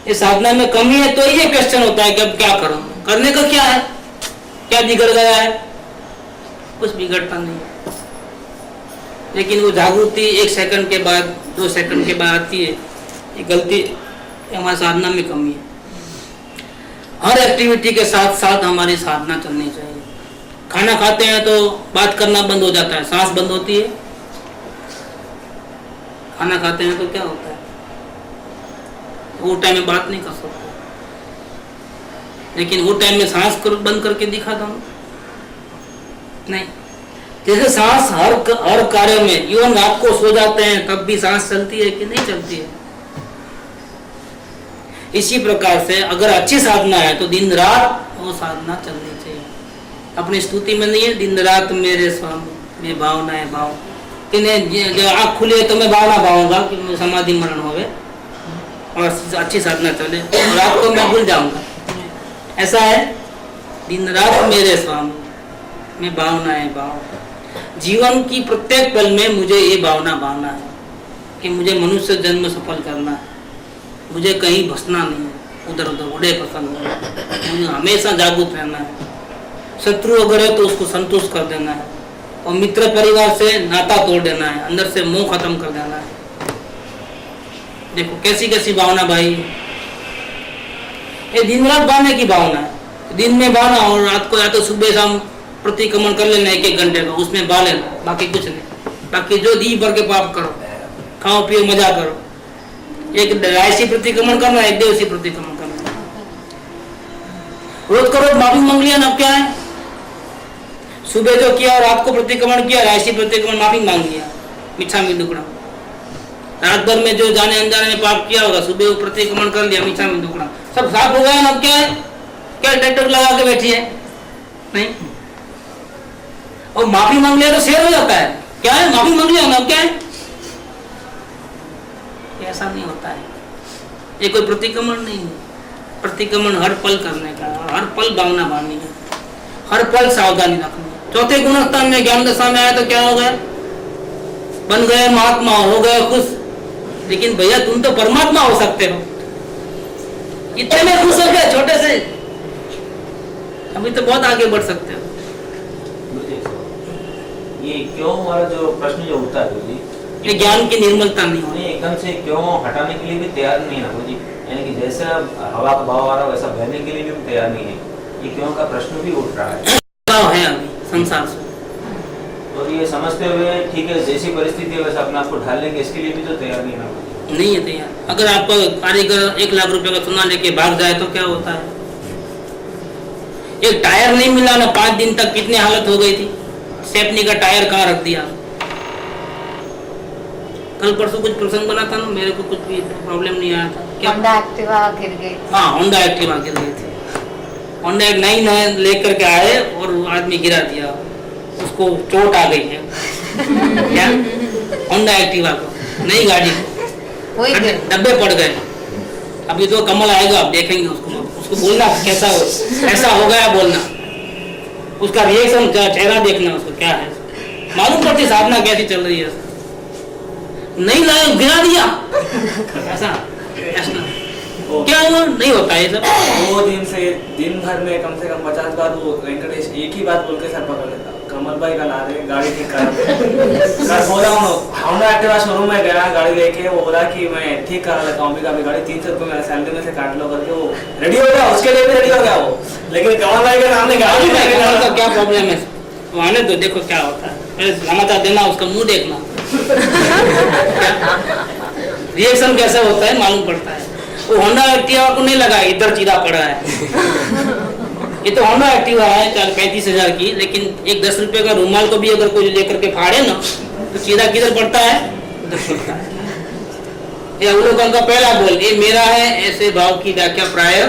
ये साधना में कमी है तो ये क्वेश्चन होता है कि अब क्या करूं, करने का क्या है, क्या बिगड़ गया है? कुछ बिगड़ता नहीं, लेकिन वो जागृति 1 सेकंड के बाद 2 सेकंड के बाद आती है। ये गलती हमारी साधना में कमी है। हर एक्टिविटी के साथ साथ हमारी साधना चलनी चाहिए। खाना खाते हैं तो बात करना बंद हो जाता है, सांस बंद होती है। खाना खाते हैं तो क्या होता है, वो टाइम में बात नहीं कर सकते, लेकिन वो टाइम में सांस बंद करके दिखा दो नहीं। जैसे सांस हर कार्य में, इवन रात को सो जाते हैं तब भी सांस चलती है कि नहीं चलती है? इसी प्रकार से अगर अच्छी साधना है तो दिन रात वो साधना चलनी चाहिए। अपनी स्तुति में नहीं है दिन रात मेरे स्वामी में भावना है भाव, कि आँख खुली है तो मैं भावना भाऊंगा कि समाधि मरण होवे और अच्छी साधना चले, और रात को मैं भूल जाऊंगा। ऐसा है, दिन रात मेरे स्वामी में भावना है भाव। जीवन की प्रत्येक पल में मुझे ये भावना है कि मुझे मनुष्य जन्म सफल करना है, मुझे कहीं बसना नहीं है, उधर उधर उड़े पसंद है, मुझे हमेशा जागरूक रहना है। शत्रु अगर है तो उसको संतुष्ट कर देना है, और मित्र परिवार से नाता तोड़ देना है, अंदर से मोह खत्म कर देना है। देखो कैसी कैसी भावना भाई, ये दिन रात बहाने की भावना है। दिन में बहाना और रात को या तो सुबह शाम प्रतिक्रमण कर लेना 1-1 घंटे का, उसमें बहा लेना, बाकी कुछ नहीं। बाकी जो दी भर के पाप करो, खाओ पियो मजा करो। एक रायसी प्रतिक्रमण करना, एक देवसी प्रतिक्रमण करना। रोज करो, माफी मांग लिया ना, अब क्या है? सुबह जो किया रात को प्रतिक्रमण किया, रायसी प्रतिक्रमण माफी मांग लिया, मीठा में दुकड़ा। रात भर में जो जाने अनजाने में पाप किया होगा, सुबह वो प्रतिक्रमण कर लिया, मीठा में दुकड़ा, सब साफ हो गया ना। अब क्या है? क्या ट्रैक्टर लगा के बैठी है? नहीं। और माफी मांग लिया तो शेर हो जाता है। क्या है? माफी मांग लिया ना, अब क्या है? ऐसा नहीं होता है। ये कोई प्रतिक्रमण नहीं है। प्रतिक्रमण हर पल करने का, हर पल भावना माननी है, हर पल सावधानी रखनी है। चौथे गुणस्थान में ज्ञान दशा में आया तो क्या हो गया? बन गए महात्मा, हो गए खुश। लेकिन भैया तुम तो परमात्मा हो सकते हो, इतने में खुश हो गए छोटे से, अभी तो बहुत आगे बढ़ सकते हो। ये क्यों हमारा जो प्रश्न जो उठता है गुरु जी, ये ज्ञान की निर्मलता नहीं होनी। उन्हें एकदम से क्यों हटाने के लिए भी तैयार नहीं है ना गुरु जी, यानी कि जैसे हवा का भाव आ रहा है वैसा बहने के लिए भी तैयार नहीं है। ये क्यों का प्रश्न भी उठ रहा है अभी संसार से। और ये समझते हुए ठीक है जैसी परिस्थिति है वैसे अपने आप को ढाल लेंगे, इसके लिए भी तो तैयार नहीं है। नहीं है तैयार। अगर आपका कारीगर 1 लाख रुपए का सोना लेके भाग जाए तो क्या होता है? एक टायर नहीं मिला ना, 5 दिन तक कितनी हालत हो गई थी। स्टेपनी का टायर कहाँ रख दिया? कल परसों कुछ प्रसंग बना था ना, मेरे को कुछ भी प्रॉब्लम नहीं आया था। क्या? होंडा एक्टिवा गिर गई। हाँ, होंडा एक्टिवा गिर गई थी। होंडा एक नई नया लेकर के आए और आदमी गिरा दिया, उसको चोट आ गई है। क्या? होंडा एक्टिवा को, नई गाड़ी को, वही गिर। डब्बे पड़ गए। अभी तो कमल आएगा, आप देखेंगे उसको बोलना कैसा हो, ऐसा हो गया बोलना, उसका रिएक्शन, चेहरा देखना उसको क्या है, मालूम पड़ती साधना कैसी चल रही है। नहीं लाए, गिरा दिया, ऐसा क्या हुआ? नहीं होता है सब। 2 दिन से दिन भर में कम से कम 50 बार वो वेंकटेश एक ही बात बोल के सर पकड़ लेता, कमल भाई का ला रहे गाड़ी ठीक कर बोला हूँ। होंडा एक्टिवा शोरूम में गया गाड़ी लेके, वो बोला कि मैं ठीक करा लेता हूँ, अभी गाड़ी 300 रुपये मेरे सैलरी में से काट लो करके वो रेडी हो गया, उसके लिए भी रेडी हो गया वो। लेकिन कमल भाई के सामने गाड़ी का क्या प्रॉब्लम है? आने तो देखो क्या होता है, पहले समाचार देना, उसका मुंह देखना, रिएक्शन कैसा होता है मालूम पड़ता है। वो होंडा एक्टिवा को नहीं लगा, इधर चीरा पड़ा है। ये तो होंडा एक्टिवा है 35,000 की, लेकिन एक 10 रुपए का रुमाल को भी अगर कोई लेकर के फाड़े ना तो चीरा किधर पड़ता है? उधर पड़ता है। ये अवलोकन का पहला बोल, ये मेरा है ऐसे भाव की व्याख्या प्राय।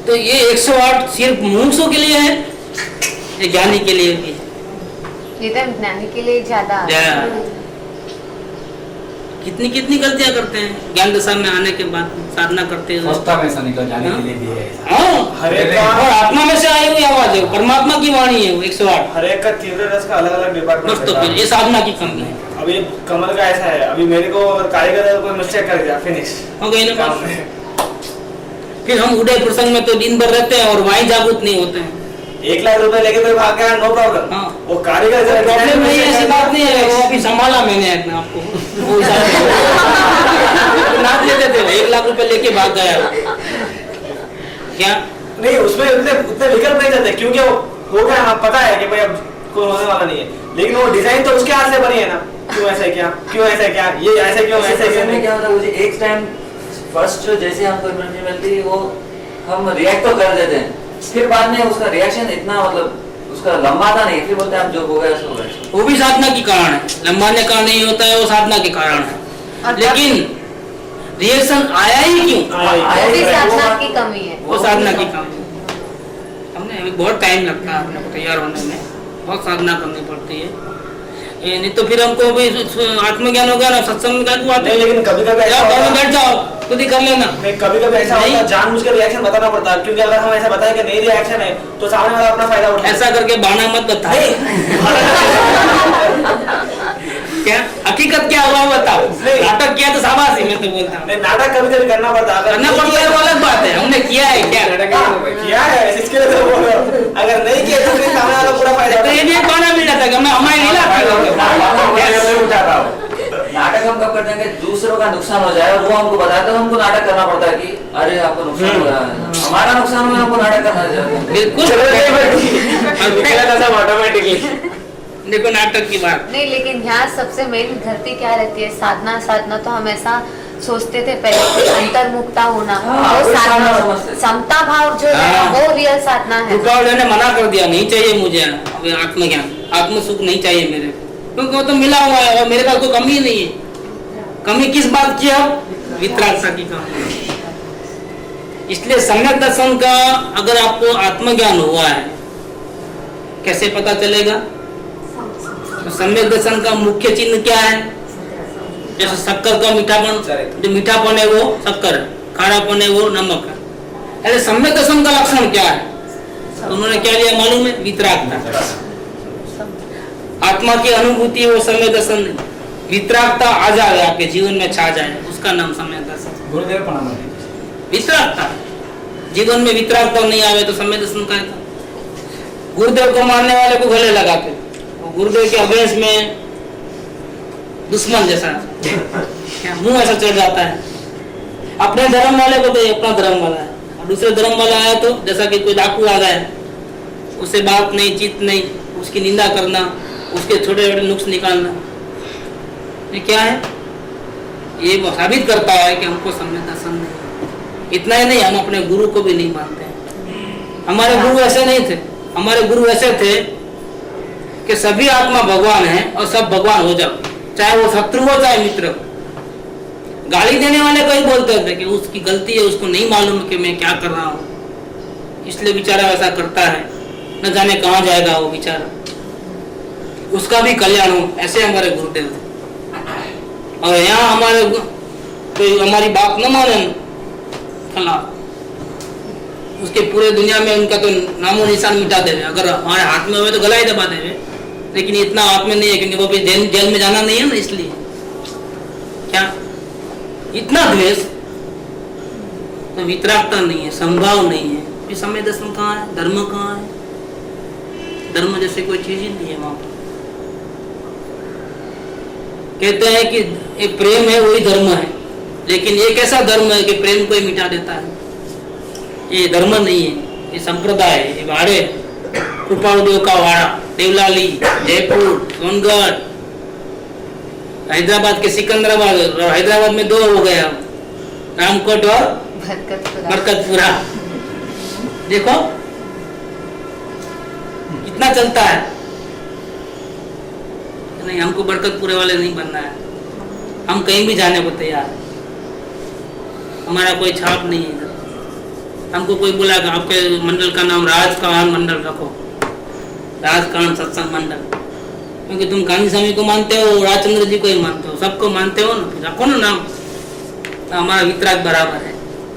तो ये 108 सिर्फ मुमुक्षु के लिए है, ये ज्ञानी के लिए भी। ये तो ज्ञानी के लिए ज्यादा। कितनी गलतियां करते हैं ज्ञान दशा में आने के बाद साधना करते हुए। अवस्था में से निकल जाने के लिए भी है। हाँ, और आत्मा में से आई हुई आवाज है, परमात्मा की वाणी है वो 108। हर एक का तीव्र रस का अलग अलग डिपार्टमेंट तो फिर ये साधना की कमी है। अभी कमल का ऐसा है, अभी मेरे को अगर कारीगर कोई मिस्टेक कर दिया, फिनिश हो गई ना काम बात। में। फिर हम उदय प्रसंग में तो दिन भर रहते हैं और वहीं जागरूक नहीं होते हैं। 1 लाख रुपए लेके कोई भाग गया, नो प्रॉब्लम। हाँ। वो कारीगर जरा प्रॉब्लम नहीं है, ऐसी बात नहीं है, वो अभी संभाला मैंने अपने आपको। वो नाच लेते थे, 1 लाख रुपए लेके भाग गया क्या? नहीं, उसमें उतने विकल्प नहीं जाते, क्योंकि वो हो गया, हमें पता है कि भाई अब कोई होने वाला नहीं है, लेकिन वो डिजाइन तो उसके हाथ से बनी है ना। क्यों ऐसा क्या, क्यों ऐसा क्या, ये ऐसा क्यों, ऐसा क्यों नहीं? क्या होता है मुझे एक टाइम फर्स्ट जो जैसे हमको एनर्जी मिलती है वो हम रिएक्ट तो कर देते हैं, फिर बाद में उसका रिएक्शन इतना मतलब उसका लंबा था नहीं, फिर बोलते हैं जो हो गया सो हो गया। वो भी साधना की कारण है, लंबाने का नहीं होता है, वो साधना के कारण है। लेकिन रिएक्शन आया ही क्यों? वो भी साधना की कमी है। वो साधना की कमी है। हमने अभी बहुत टाइम लगता है अपने को तैयार होने में, बहुत साधना करनी पड़ती है। ये नहीं तो फिर हमको भी आत्मज्ञान हो गया ना, सत्संग का आते नहीं, लेकिन कभी-कभी ऐसा होता है, बैठ जाओ खुद ही कर लेना। कभी-कभी ऐसा होता है जानबूझ के रिएक्शन बताना पड़ता है, क्योंकि अगर हम ऐसा बताएं कि नहीं रिएक्शन है तो सामने वाला अपना फायदा उठाए। ऐसा करके बहाना मत बता। क्या हकीकत क्या हुआ बताओ। नाटक किया तो शाबाशी, मैं तो बोलता हूँ। नहीं, नाटक कभी-कभी करना पड़ता है, करना पड़ता है वो अलग बात है, हमने किया है क्या? किया है, इसके लिए तो बोल रहा हूँ। अगर नहीं किया तो फिर सामने वाला पूरा फायदा तो ये भी एक बहाना मिल जाता है कि हमें हमारे नहीं लाती। नाटक हम कब करते हैं कि दूसरों का नुकसान हो जाए और वो हमको बताए तो हमको नाटक करना पड़ता है कि अरे आपको नुकसान हो रहा है, हमारा नुकसान हुआ हमको नाटक करना चाहिए। बिल्कुल ऑटोमेटिकली देखो नाटक की बात। नहीं, लेकिन यहाँ सबसे मेन गलती क्या रहती है, साधना साधना तो हम ऐसा सोचते थे पहले कि अंतर्मुखता होना, हाँ, वो वही साधना साधना, समझते थे। समता भाव जो है हाँ। वो रियल साधना है। रुकावट ने मना कर दिया, नहीं चाहिए मुझे अभी आत्मज्ञान, आत्म सुख नहीं चाहिए मेरे को, क्योंकि वो तो मिला हुआ है और मेरे पास कोई कमी नहीं है। कमी किस बात की है? वितरागता की कमी। इसलिए सम्यक दर्शन का अगर आपको आत्मज्ञान हुआ है, कैसे पता चलेगा? तो सम्यक दर्शन का मुख्य चिन्ह क्या है? जैसे शक्कर का मीठापन, जो मीठापन है वो शक्कर है, खारापन है वो नमक है। अरे सम्यक दर्शन का लक्षण क्या है? तो उन्होंने क्या लिया मालूम है? वितरागता। आत्मा की अनुभूति वो सम्यक दर्शन, वितरागता आ जाए आपके जीवन में, छा जाए, उसका नाम सम्यक दर्शन। गुरुदेव प्रणाम। वितरागता, जीवन में वितरागता नहीं आवे तो सम्यक दर्शन का है। गुरुदेव को मानने वाले को गले लगाते, गुरुदेव के अभ्यास में दुश्मन जैसा क्या मुंह ऐसा चढ़ जाता है। अपने धर्म वाले को तो अपना धर्म वाला है, और दूसरे धर्म वाला आया तो जैसा कि कोई डाकू आ गया, उससे बात नहीं चित नहीं, उसकी निंदा करना, उसके छोटे छोटे नुक्स निकालना, ये क्या है? ये साबित करता है कि हमको सम्यक दर्शन नहीं। इतना ही नहीं, हम अपने गुरु को भी नहीं मानते हैं। हमारे गुरु ऐसे नहीं थे, हमारे गुरु ऐसे थे कि सभी आत्मा भगवान है और सब भगवान हो जाओ, चाहे वो शत्रु हो चाहे मित्र हो। गाली देने वाले को ही बोलते थे कि उसकी गलती है, उसको नहीं मालूम कि मैं क्या कर रहा हूँ, इसलिए बेचारा वैसा करता है, न जाने कहाँ जाएगा वो बेचारा, उसका भी कल्याण हो, ऐसे हमारे गुरुदेव थे। और यहाँ हमारे कोई हमारी बात न माने खिलाफ, उसके पूरे दुनिया में उनका तो नामो निशान मिटा देवे। अगर हमारे हाथ में हुए तो गला ही दबा देवे, लेकिन इतना हाथ में नहीं है, क्योंकि वो भी जेल में जाना नहीं है ना, इसलिए क्या इतना द्वेष, तो वितरागता नहीं है, संभाव नहीं है। ये समय दर्शन कहाँ है? धर्म कहाँ है? धर्म जैसे कोई चीज ही नहीं है वहां पर। कहते हैं कि ये प्रेम है वही धर्म है, लेकिन ये कैसा धर्म है कि प्रेम को ही मिटा देता है? ये धर्म नहीं है, ये संप्रदाय है, ये वाड़े, कृपालदेव का वाड़ा, देवलाली, जयपुर, सोनगढ़, हैदराबाद के सिकंदराबाद, हैदराबाद में 2 हो गया, रामकोट और बरकतपुरा। देखो कितना चलता है। नहीं, हमको बरकतपुरे वाले नहीं बनना है, हम कहीं भी जाने को तैयार, हमारा कोई छाप नहीं है। हमको कोई बोला कि आपके मंडल का नाम राजकान मंडल रखो, राजकान सत्संग मंडल, क्योंकि तुम कान्ही स्वामी को मानते हो, राजचंद्र जी को ही मानते हो, सबको मानते हो ना, फिर रखो ना नाम। तो हमारा वितराग बराबर है,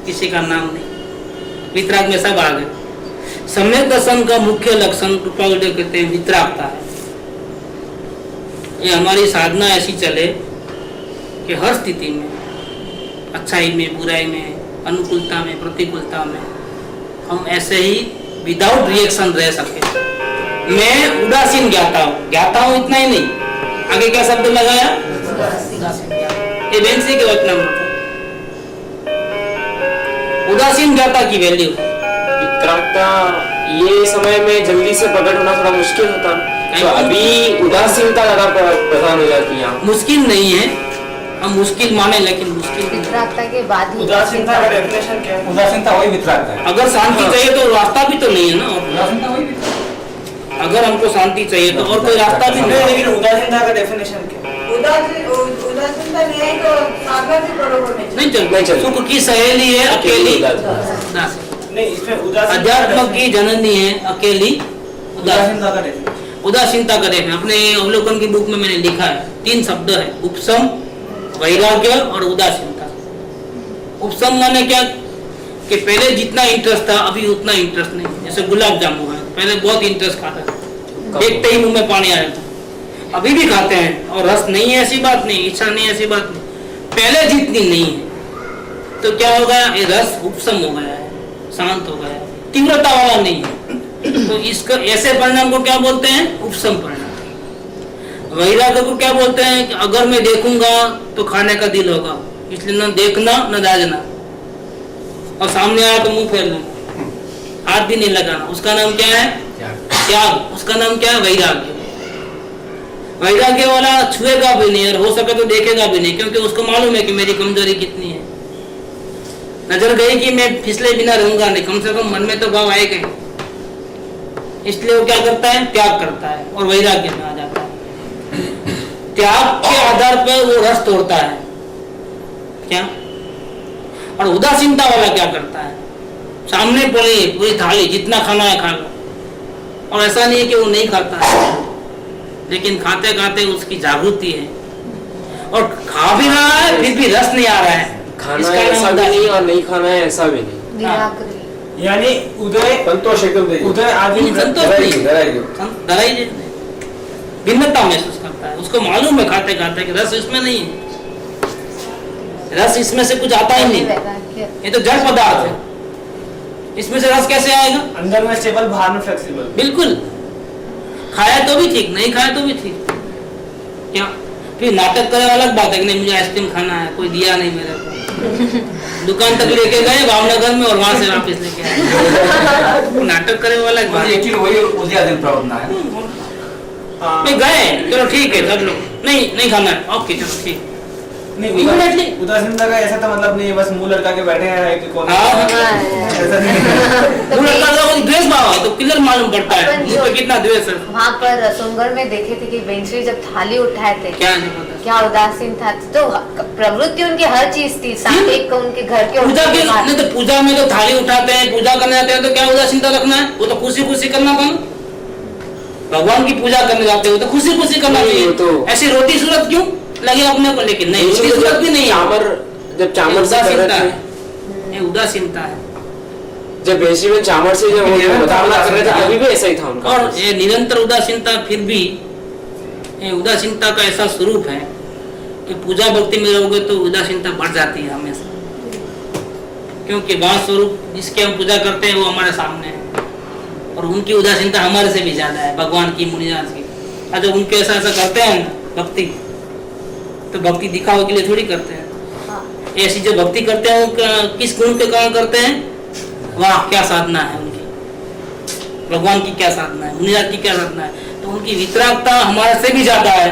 किसी का नाम नहीं, वितराग में सब आ गए। सम्यक दर्शन का मुख्य लक्षण कृपालदेव कहते हैं वितरागता है। ये हमारी साधना ऐसी चले कि हर स्थिति में, अच्छाई में, बुराई में, अनुकूलता में, प्रतिकूलता में, हम ऐसे ही विदाउट रिएक्शन रह सके। मैं उदासीन ज्ञाता हूँ इतना ही नहीं, आगे क्या शब्द लगाया? ये बेंसी के वचन में उदासीन ज्ञाता की वैल्यू। वितरागता ये समय में जल्दी से प्रकट होना थोड़ा मुश्किल होता, तो अभी उदासीनता ज्यादा प्रधान हो जाती है। मुश्किल नहीं है, हम मुश्किल माने, लेकिन मुश्किल वितरागता के बाद ही उदासीनता का डेफिनेशन क्या है? उदासीनता वही वितरागता है। अगर शांति चाहिए तो रास्ता भी तो नहीं है ना, उदासीनता वही वितरागता है। अगर हमको शांति चाहिए तो और कोई रास्ता भी नहीं है। लेकिन उदासीनता का डेफिनेशन क्या है? उदासीनता नहीं है तो साधना भी बरोबर नहीं नहीं चल, सुख की सहेली है अकेली उदास, नहीं, इसमें उदासीनता अध्यात्म की जननी है अकेली उदास। उदासीनता का डेफिनेशन उदासीनता का देखना, अपने अवलोकन की बुक में मैंने लिखा है, 3 शब्द है, उपशम, वैराग्य और उदासीनता। उपशम माने क्या कि पहले जितना इंटरेस्ट था अभी उतना इंटरेस्ट नहीं। जैसे गुलाब जामुन है, पहले बहुत इंटरेस्ट खाता था, देखते ही मुंह में पानी आ जाता, अभी भी खाते हैं, और रस नहीं है ऐसी बात नहीं, इच्छा नहीं है ऐसी बात नहीं, पहले जितनी नहीं है। तो क्या हो गया? ये रस उपशम हो गया है, शांत हो गया है, तीव्रता वाला नहीं है। तो इसका ऐसे परिणाम को क्या बोलते हैं? उपशम परिणाम। वैराग्य को क्या बोलते हैं कि अगर मैं देखूंगा तो खाने का दिल होगा, इसलिए न देखना न दाजना, और सामने आया तो मुंह फेर लेना, हाथ भी नहीं लगाना। उसका नाम क्या है? त्याग। उसका नाम क्या है? वैराग्य। वैराग्य वाला छुएगा भी नहीं और हो सके तो देखेगा भी नहीं, क्योंकि उसको मालूम है कि मेरी कमजोरी कितनी है। नजर गई कि मैं फिसले बिना रहूंगा नहीं, कम से कम मन में तो भाव आएगा, इसलिए वो क्या करता है? त्याग करता है और वैराग्य में आ जाता है। त्याग के आधार पर वो रस तोड़ता है क्या। और उदासीनता वाला क्या करता है? सामने पड़ी पूरी थाली, जितना खाना है खा लो, और ऐसा नहीं है कि वो नहीं खाता है, लेकिन खाते खाते उसकी जागृति है और खा भी रहा है फिर भी रस नहीं आ रहा है। खाना है ऐसा भी नहीं और नहीं खाना है ऐसा भी नहीं, निराकरी। यानी उदय संतोष एकदम नहीं। उदय आदमी संतोष नहीं, भिन्नता महसूस करता है। उसको मालूम है खाते खाते कि रस इसमें नहीं है, रस इसमें से कुछ आता ही नहीं, ये तो जड़ पदार्थ है, इसमें से रस कैसे आएगा? अंदर में स्टेबल, बाहर में फ्लेक्सिबल। बिल्कुल, खाया तो भी ठीक, नहीं खाया तो भी ठीक। क्या फिर नाटक करे अलग बात है कि नहीं मुझे आइसक्रीम खाना है, कोई दिया नहीं मेरे को, दुकान तक लेके गए भावनगर में और वहां से वापस लेके आए, नाटक करे वाला अलग बात है। नहीं गए, चलो ठीक है, सब लोग नहीं खाना है, ओके चलो ठीक। नहीं, उदासीनता का ऐसा तो मतलब नहीं है बस मुंह लटका के बैठे हैं कि कौन ऐसा नहीं है। द्वेष भाव है तो क्लियर मालूम पड़ता है मुझ पे कितना द्वेष है। वहाँ पर सोनगढ़ में देखे थे कि बेंचरी जब थाली उठाए थे, क्या नहीं पता, क्या उदासीन था, तो प्रवृत्ति उनकी हर चीज थी, साथ उनके घर के पूजा के नहीं तो पूजा में तो थाली उठाते हैं, पूजा करने जाते हैं, तो क्या उदासीनता रखना है? वो तो खुशी खुशी करना था। भगवान की पूजा करने जाते हो तो खुशी खुशी करना चाहिए। ऐसी रोटी सूरत क्यों लगे अपने को? लेकिन नहीं, रोटी सूरत भी नहीं, जब चामर से कर रहे थे, ये उदासीनता है। जब बेसी में चामर से जब वो मुकाबला कर रहे थे अभी भी ऐसा ही था उनका। और ये निरंतर उदासीनता, फिर भी ये उदासीनता का ऐसा स्वरूप है कि पूजा भक्ति में रहोगे तो उदासीनता बढ़ जाती है हमेशा, क्योंकि वहाँ स्वरूप जिसके हम पूजा करते हैं वो हमारे सामने है और उनकी उदासीनता हमारे से भी ज्यादा है, भगवान की, मुनिराज की। और जब उनके ऐसा करते हैं भक्ति, तो भक्ति दिखावे के लिए थोड़ी करते हैं। ऐसी जो भक्ति करते हैं वो किस गुण के कारण करते हैं? वाह क्या साधना है उनकी, भगवान की क्या साधना है, मुनिराज की क्या साधना है, तो उनकी वितरागता हमारे से भी ज्यादा है।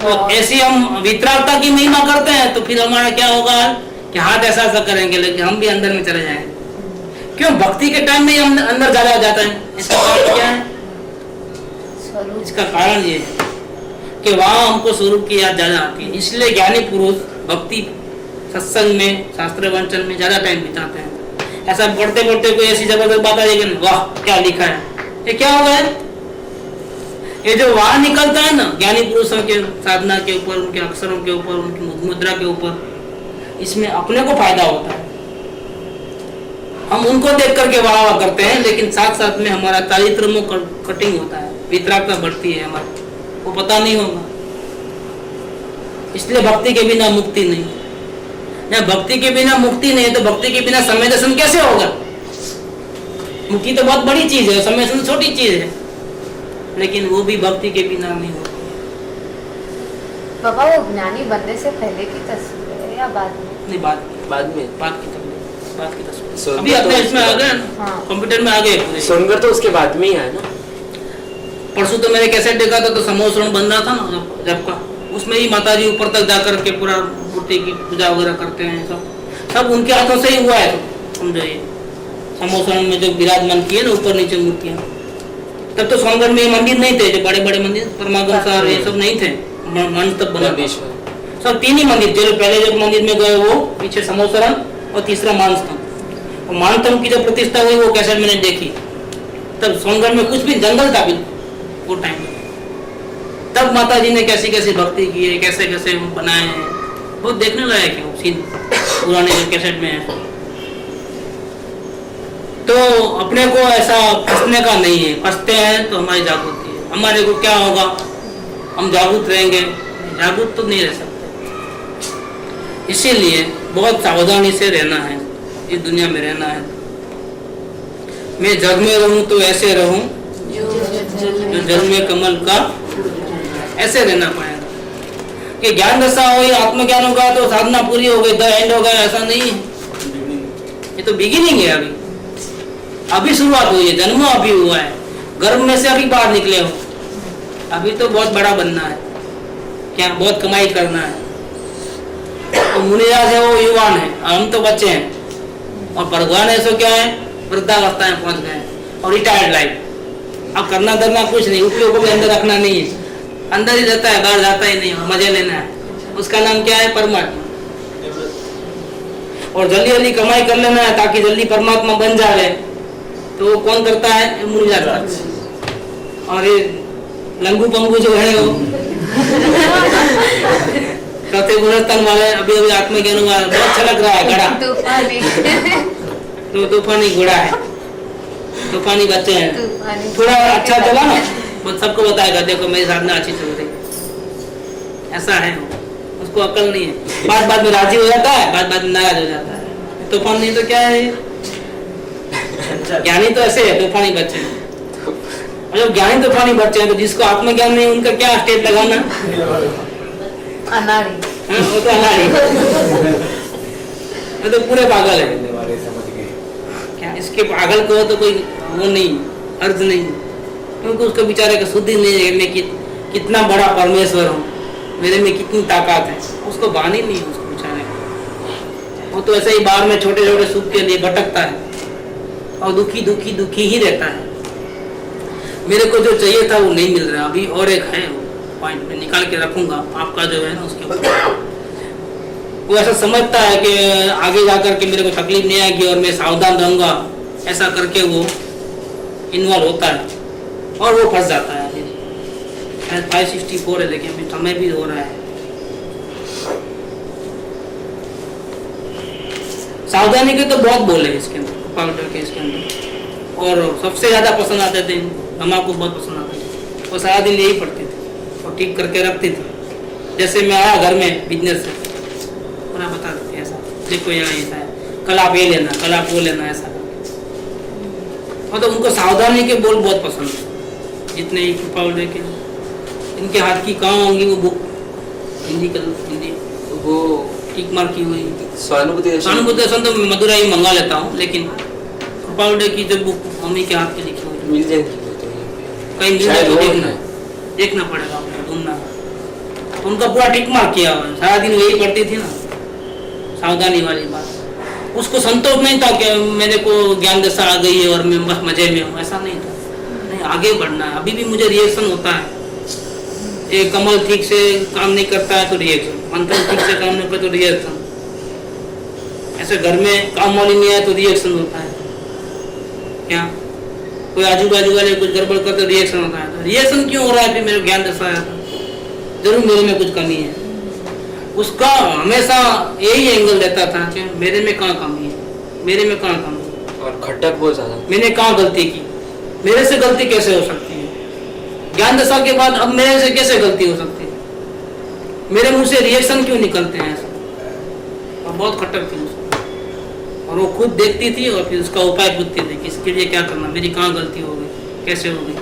तो ऐसी हम वितरागता की महिमा करते हैं तो फिर हमारा क्या होगा कि हाथ ऐसा ऐसा करेंगे लेकिन हम भी अंदर में चले जाएंगे। क्यों? भक्ति के टाइम में हम अंदर ज्यादा जाता है। इसका कारण क्या है? इसका कारण ये है कि वहाँ हमको स्वरूप की याद ज्यादा आती है, इसलिए ज्ञानी पुरुष भक्ति सत्संग में, शास्त्र वंचन में ज्यादा टाइम बिताते हैं। ऐसा पढ़ते पढ़ते कोई ऐसी जबरदस्त बात आ जाएगी, वाह क्या लिखा है, ये क्या होगा है? ये जो वहां निकलता है ना ज्ञानी पुरुषों के साधना के ऊपर, उनके अक्षरों के ऊपर, उनकी मुद्रा के ऊपर, इसमें अपने को फायदा होता है। हम उनको देख करके वाह वाह करते हैं, लेकिन साथ साथ में हमारा चारित्र में कटिंग होता है, वितरागता बढ़ती है हमारी, वो पता नहीं होगा। इसलिए भक्ति के बिना मुक्ति नहीं। जब भक्ति के बिना मुक्ति नहीं है तो भक्ति के बिना समय दर्शन कैसे होगा? मुक्ति तो बहुत बड़ी चीज है, समय दर्शन छोटी चीज है, लेकिन वो भी भक्ति के बिना नहीं होती। बाबा वो ज्ञानी बनने से पहले की तस्वीर है या बाद में? नहीं, बाद बाद में की तस्वीर सोनगढ़ अभी अपने तो इसमें आ गए, हाँ। कंप्यूटर में आ गए पूरे। सोनगढ़ तो उसके बाद में ही है ना। परसों तो मैंने कैसेट देखा था तो समोसरण बन रहा था ना जब का, उसमें ही माताजी ऊपर तक जाकर के पूरा मूर्ति की पूजा वगैरह करते हैं, सब उनके हाथों से ही हुआ है। समझो ये समोसरण में जो विराजमान किए ना ऊपर नीचे मूर्तियां, तब तो सोनगढ़ में मंदिर नहीं थे, जो बड़े बड़े मंदिर परमागम साहब ये सब नहीं थे, मंच तक बना सब तीन ही मंदिर थे। पहले जब मंदिर में गए वो पीछे समोसरण और तीसरा मानस्तंभ, और मानस्तंभ की जब प्रतिष्ठा हुई वो कैसेट मैंने देखी, तब सोनगढ़ में कुछ भी जंगल था बिल्कुल वो टाइम में। तब माता जी ने कैसी कैसी भक्ति की है, कैसे कैसे बनाए हैं, बहुत देखने लायक है वो सीन पुराने जो कैसेट में है। तो अपने को ऐसा फंसने का नहीं है, फंसते हैं तो हमारी जागृति है। हमारे को क्या होगा, हम जागरूक रहेंगे, जागरूक तो नहीं रह सकते। इसीलिए बहुत सावधानी से रहना है, इस दुनिया में रहना है। मैं जग में रहूं तो ऐसे रहूं जो जल में कमल का ऐसे रहना पड़ेगा कि ज्ञान दशा हो या आत्मज्ञान होगा तो साधना पूरी हो गई, द एंड होगा, ऐसा नहीं है। ये तो बिगिनिंग है, अभी शुरुआत हुई है, जन्म अभी हुआ है, गर्भ में से अभी बाहर निकले हो, अभी तो बहुत बड़ा बनना है, क्या बहुत कमाई करना है। तो मुनिराज है वो युवान है, हम तो बच्चे हैं, और भगवान ऐसा क्या है, वृद्धावस्था में पहुंच गए और रिटायर्ड लाइफ। अब करना धरना कुछ नहीं, उपयोग को भी अंदर रखना नहीं है, अंदर ही रहता है, बाहर जाता ही नहीं, मजे लेना है। उसका नाम क्या है, परमात्मा। और जल्दी जल्दी कमाई कर लेना है ताकि जल्दी परमात्मा बन जाए, तो वो कौन करता है, मुनिराज। और ये लंगू पंगू जो है वो चौथे गुणस्तन वाले, अभी अभी आत्मज्ञान हुआ, बहुत अच्छा लग रहा है, घड़ा तो तूफानी घोड़ा है, तूफानी बच्चे हैं। थोड़ा अच्छा चला ना, वो सबको बताएगा देखो मेरी साधना अच्छी चल रही, ऐसा है। उसको अकल नहीं है, बात बात में राजी हो जाता है, बात बात में नाराज हो जाता है। तूफान नहीं तो क्या है, ज्ञानी तो ऐसे है, तूफानी बच्चे हैं। और जब ज्ञानी तूफानी बच्चे हैं तो जिसको आत्मज्ञान नहीं, उनका क्या स्टेट लगाना, अनाड़ी। वो तो अनाड़ी, वो तो पूरे पागल है। क्या इसके पागल को तो कोई वो नहीं, अर्थ नहीं, क्योंकि उसको बेचारे का शुद्धि नहीं है, मैं कितना बड़ा परमेश्वर हूँ, मेरे में कितनी ताकत है, उसको भान ही नहीं है उसको बेचारे को। वो तो ऐसे ही बाहर में छोटे छोटे सुख के लिए भटकता है और दुखी दुखी दुखी ही रहता है। मेरे को जो चाहिए था वो नहीं मिल रहा। अभी और एक है पॉइंट में निकाल के रखूंगा आपका जो है ना उसके ऊपर। वो ऐसा समझता है कि आगे जाकर के मेरे को तकलीफ नहीं आएगी और मैं सावधान रहूंगा, ऐसा करके वो इन्वॉल्व होता है और वो फंस जाता है। 564 है, लेकिन अभी समय भी हो रहा है। सावधानी के तो बहुत बोले इसके अंदर, पाउडर के इसके अंदर, और सबसे ज्यादा पसंद आते थे, हमारे बहुत पसंद आते थे। वो सारा दिन यही पढ़ते थे और ठीक करके रखते थे। जैसे मैं आया घर में बिजनेस से, पूरा बता देते ऐसा, देखो यहाँ ऐसा है, कल आप ये लेना, कल आप वो लेना, ऐसा। मतलब उनको सावधानी के बोल बहुत पसंद है। जितने ही पाउडर के इनके हाथ की कहाँ होंगी वो बुक, हिंदी वो टिक मार की हुई स्वानुभूति दर्शन तो मदुराई मंगा लेता हूँ, लेकिन पाउडर की जो बुक मम्मी के हाथ की लिखी हुई मिल जाएगी कहीं मिल जाए तो देखना पड़ेगा, आपको ढूंढना। तो उनका पूरा टिक मार किया हुआ, सारा दिन वही पढ़ती थी ना, सावधानी वाली बात। उसको संतोष नहीं था कि मेरे को ज्ञान दशा आ गई है और मैं बस मजे में हूँ, ऐसा नहीं था। नहीं, आगे बढ़ना है। अभी भी मुझे रिएक्शन होता है, एक कमल ठीक से काम नहीं करता है तो रिएक्शन, मंथन ठीक से काम नहीं करता तो रिएक्शन, ऐसे घर में काम वाली नहीं आए तो रिएक्शन होता है। क्या कोई आजू बाजू वाले कुछ गड़बड़ करते तो रिएक्शन होता है। तो रिएक्शन क्यों हो रहा है? फिर मेरे ज्ञान दशा आया था, जरूर मेरे में कुछ कमी है। उसका हमेशा यही एंगल रहता था कि मेरे में कहाँ कमी है, मेरे में कहाँ कमी है, और खटक बहुत ज्यादा, मैंने कहाँ गलती की, मेरे से गलती कैसे हो सकती है। ज्ञान दशा के बाद अब मेरे से कैसे गलती हो सकती है, मेरे मुंह से रिएक्शन क्यों निकलते हैं ऐसा। और बहुत खटक थी उसको, और वो खुद देखती थी और फिर उसका उपाय पूछती थी कि इसके लिए क्या करना, मेरी कहाँ गलती हो गई, कैसे हो गई।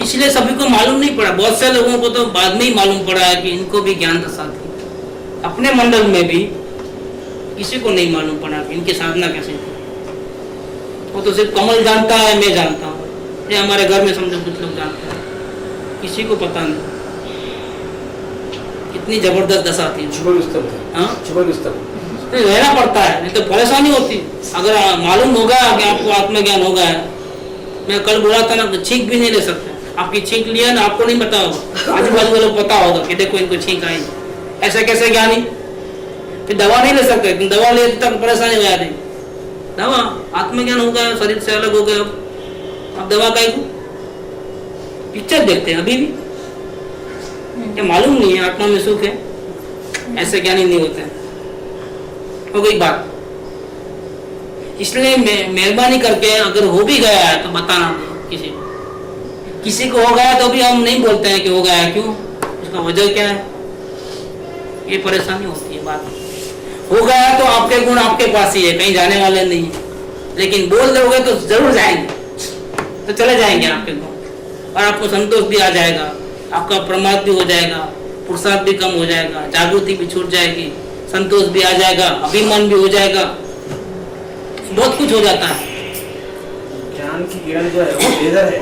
इसलिए सभी को मालूम नहीं पड़ा, बहुत से लोगों को तो बाद में ही मालूम पड़ा है कि इनको भी ज्ञान दशा थी। अपने मंडल में भी किसी को नहीं मालूम पड़ा कि इनकी साधना कैसे थी। वो तो सिर्फ कमल जानता है, मैं जानता हूँ, ये हमारे घर में समझो कुछ लोग जानते हैं, किसी को पता नहीं। कितनी जबरदस्त दशा थी। रहना पड़ता है, नहीं तो परेशानी होती। अगर मालूम होगा कि आपको आत्मज्ञान होगा, मैं कल बोला था ना, छींक भी नहीं ले सकते। आपकी छींक लिया ना, आपको नहीं पता होगा, आजू बाजू वालों को पता होगा कि देखो इनको छींक आई। ऐसे कैसे ज्ञानी? फिर दवा नहीं ले सकते, दवा ले तक परेशानी हो जाती। दवा आत्मज्ञान हो गया, शरीर से अलग हो गया, अब दवा का पिक्चर देखते हैं अभी भी, क्या मालूम नहीं है आत्मा में सुख है। ऐसे ज्ञानी नहीं होते हैं। हो गई बात। इसलिए मेहरबानी करके अगर हो भी गया है तो बताना किसी को हो गया तो भी हम नहीं बोलते हैं कि हो गया है, क्यों, उसका वजह क्या है, ये परेशानी होती है। बात हो गया तो आपके गुण आपके पास ही है, कहीं जाने वाले नहीं है। लेकिन बोल दोगे तो जरूर जाएंगे, तो चले जाएंगे आपके गुण, और आपको संतोष भी आ जाएगा, आपका प्रमाद भी हो जाएगा, पुरुषार्थ भी कम हो जाएगा, जागृति भी छूट जाएगी, संतोष भी आ जाएगा, अभिमान भी हो जाएगा, बहुत कुछ हो जाता है। ज्ञान की किरण जो है वो लेजर है,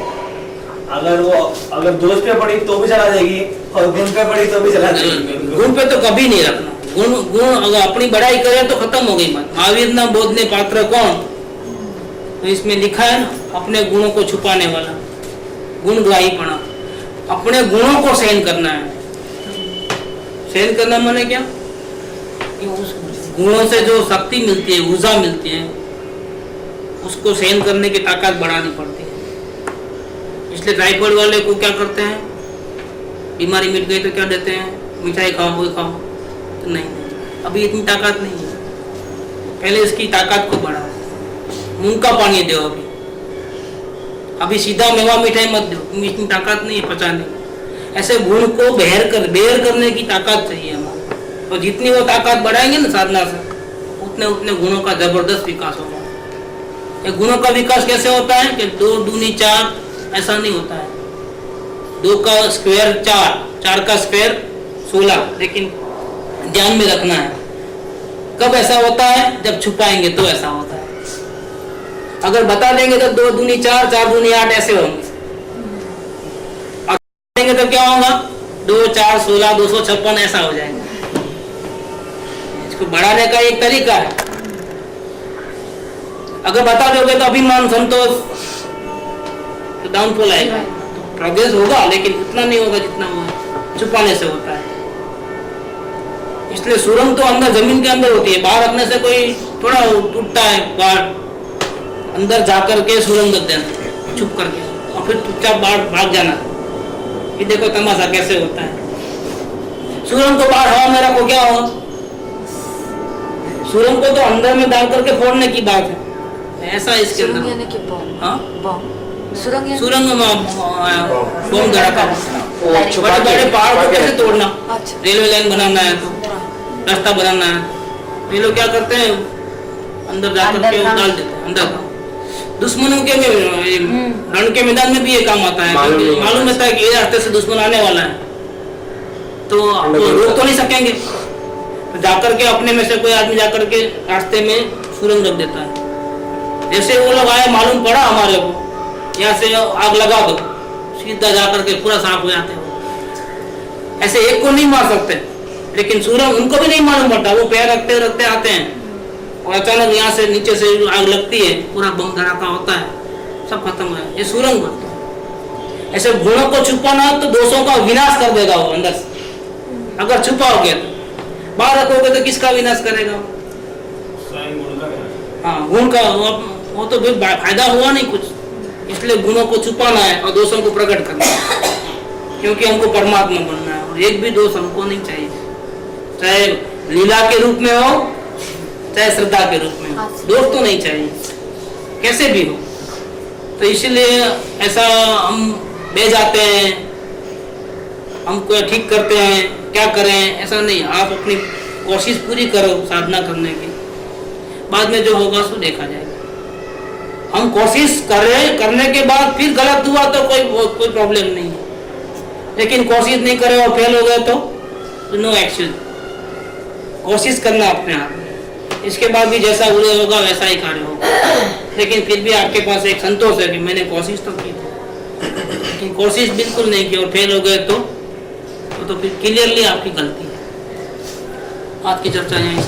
अगर दोष पे पड़ी तो भी चला जाएगी और गुण पे पड़ी तो भी चला जाएगी। गुण पे तो कभी नहीं रखना, गुण अगर अपनी बड़ाई करे तो खत्म हो गई बात। महावीर ना बोधने पात्र कौन, तो इसमें लिखा है ना, अपने गुणों को छुपाने वाला, गुणग्राहीपना। अपने गुणों को सहन करना है। सहन करना माने क्या, कि उस गुणों से जो शक्ति मिलती है, ऊर्जा मिलती है, उसको सहन करने की ताकत बढ़ानी पड़ती है। इसलिए टाइफाइड वाले को क्या करते हैं, बीमारी मिट गई तो क्या देते हैं, मिठाई खाओ, वो खाओ, तो नहीं, अभी इतनी ताकत नहीं है, पहले इसकी ताकत को बढ़ाओ। मूंग का पानी दो, अभी सीधा मेवा मिठाई मत दो, इतनी ताकत नहीं है पचाने। ऐसे गुण को बेर करने की ताकत चाहिए हमारे, और जितनी वो ताकत बढ़ाएंगे ना साधना से, उतने उतने गुणों का जबरदस्त विकास होगा। ये गुणों का विकास कैसे होता है कि 2 दूनी 4, ऐसा नहीं होता है। 2 का स्क्वायर 4, 4 का स्क्वायर 16, लेकिन ध्यान में रखना है कब ऐसा होता है, जब छुपाएंगे तो ऐसा होता है। अगर बता देंगे तो 2 दूनी 4, 4 दूनी 8 ऐसे होंगे, और देंगे तो क्या होगा, 2 4 16 256 ऐसा हो जाएगा। इसको बढ़ाने का एक तरीका है। अगर बता दोगे तो अभिमान संतोष तो डाउनफॉल आएगा, तो प्रोग्रेस होगा लेकिन उतना नहीं होगा जितना वो छुपाने से होता है। इसलिए सुरंग तो अंदर जमीन के अंदर होती है, बाहर रखने से कोई थोड़ा टूटता है, बाहर अंदर जाकर के सुरंग रख देना छुप करके, और फिर चुपचाप बाहर भाग जाना। ये देखो तमाशा कैसे होता है। सुरंग को बाहर हवा में रखो, क्या होगा, सुरंग को तो अंदर में डाल करके फोड़ने की बात है, ऐसा इसके अंदर। सुरंग में बम धड़का, बड़े बड़े पहाड़ को कैसे तोड़ना, रेलवे लाइन बनाना है तो, रास्ता बनाना है, ये लोग क्या करते हैं, अंदर जाकर के डाल देते हैं अंदर। दुश्मनों के रण के मैदान में भी ये काम आता है, मालूम रहता है कि ये रास्ते से दुश्मन आने वाला है, तो रोक तो नहीं सकेंगे, तो जाकर के अपने में से कोई आदमी जाकर के रास्ते में सुरंग रख देता है। जैसे वो लोग आए, मालूम पड़ा हमारे को, यहाँ से आग लगा दो, सीधा जाकर के पूरा साफ हो जाते हैं। ऐसे एक को नहीं मार सकते, लेकिन सुरंग उनको भी नहीं मालूम पड़ता, वो पैर रखते रखते आते हैं और अचानक यहाँ से नीचे से आग लगती है, पूरा बम धड़ाका होता है, सब खत्म हो जाए। ये सुरंग बनता है। ऐसे गुणों को छुपाना तो दोषों का विनाश कर देगा वो अंदर से। अगर छुपाओगे तो, बाहर रखोगे तो किसका विनाश करेगा, हाँ गुण का, वो तो फिर फायदा हुआ नहीं कुछ। इसलिए गुणों को छुपाना है और दोषों को प्रकट करना है, क्योंकि हमको परमात्मा बनना है, और एक भी दोष हमको नहीं चाहिए, चाहे लीला के रूप में हो चाहे श्रद्धा के रूप में हो, दोष तो नहीं चाहिए कैसे भी हो। तो इसलिए ऐसा हम बह जाते हैं, हमको ठीक करते हैं, क्या करें, ऐसा नहीं। आप अपनी कोशिश पूरी करो साधना करने की, बाद में जो होगा सो देखा जाएगा। हम कोशिश करने के बाद फिर गलत हुआ तो कोई प्रॉब्लम नहीं है, लेकिन कोशिश नहीं करे और फेल हो गए तो नो एक्शन। कोशिश करना अपने आप में, इसके बाद भी जैसा उड़े होगा वैसा ही कार्य होगा, लेकिन फिर भी आपके पास एक संतोष है कि मैंने कोशिश तो की थी, लेकिन कोशिश बिल्कुल नहीं की और फेल हो गए तो फिर क्लियरली आपकी गलती है। आज की चर्चा यहीं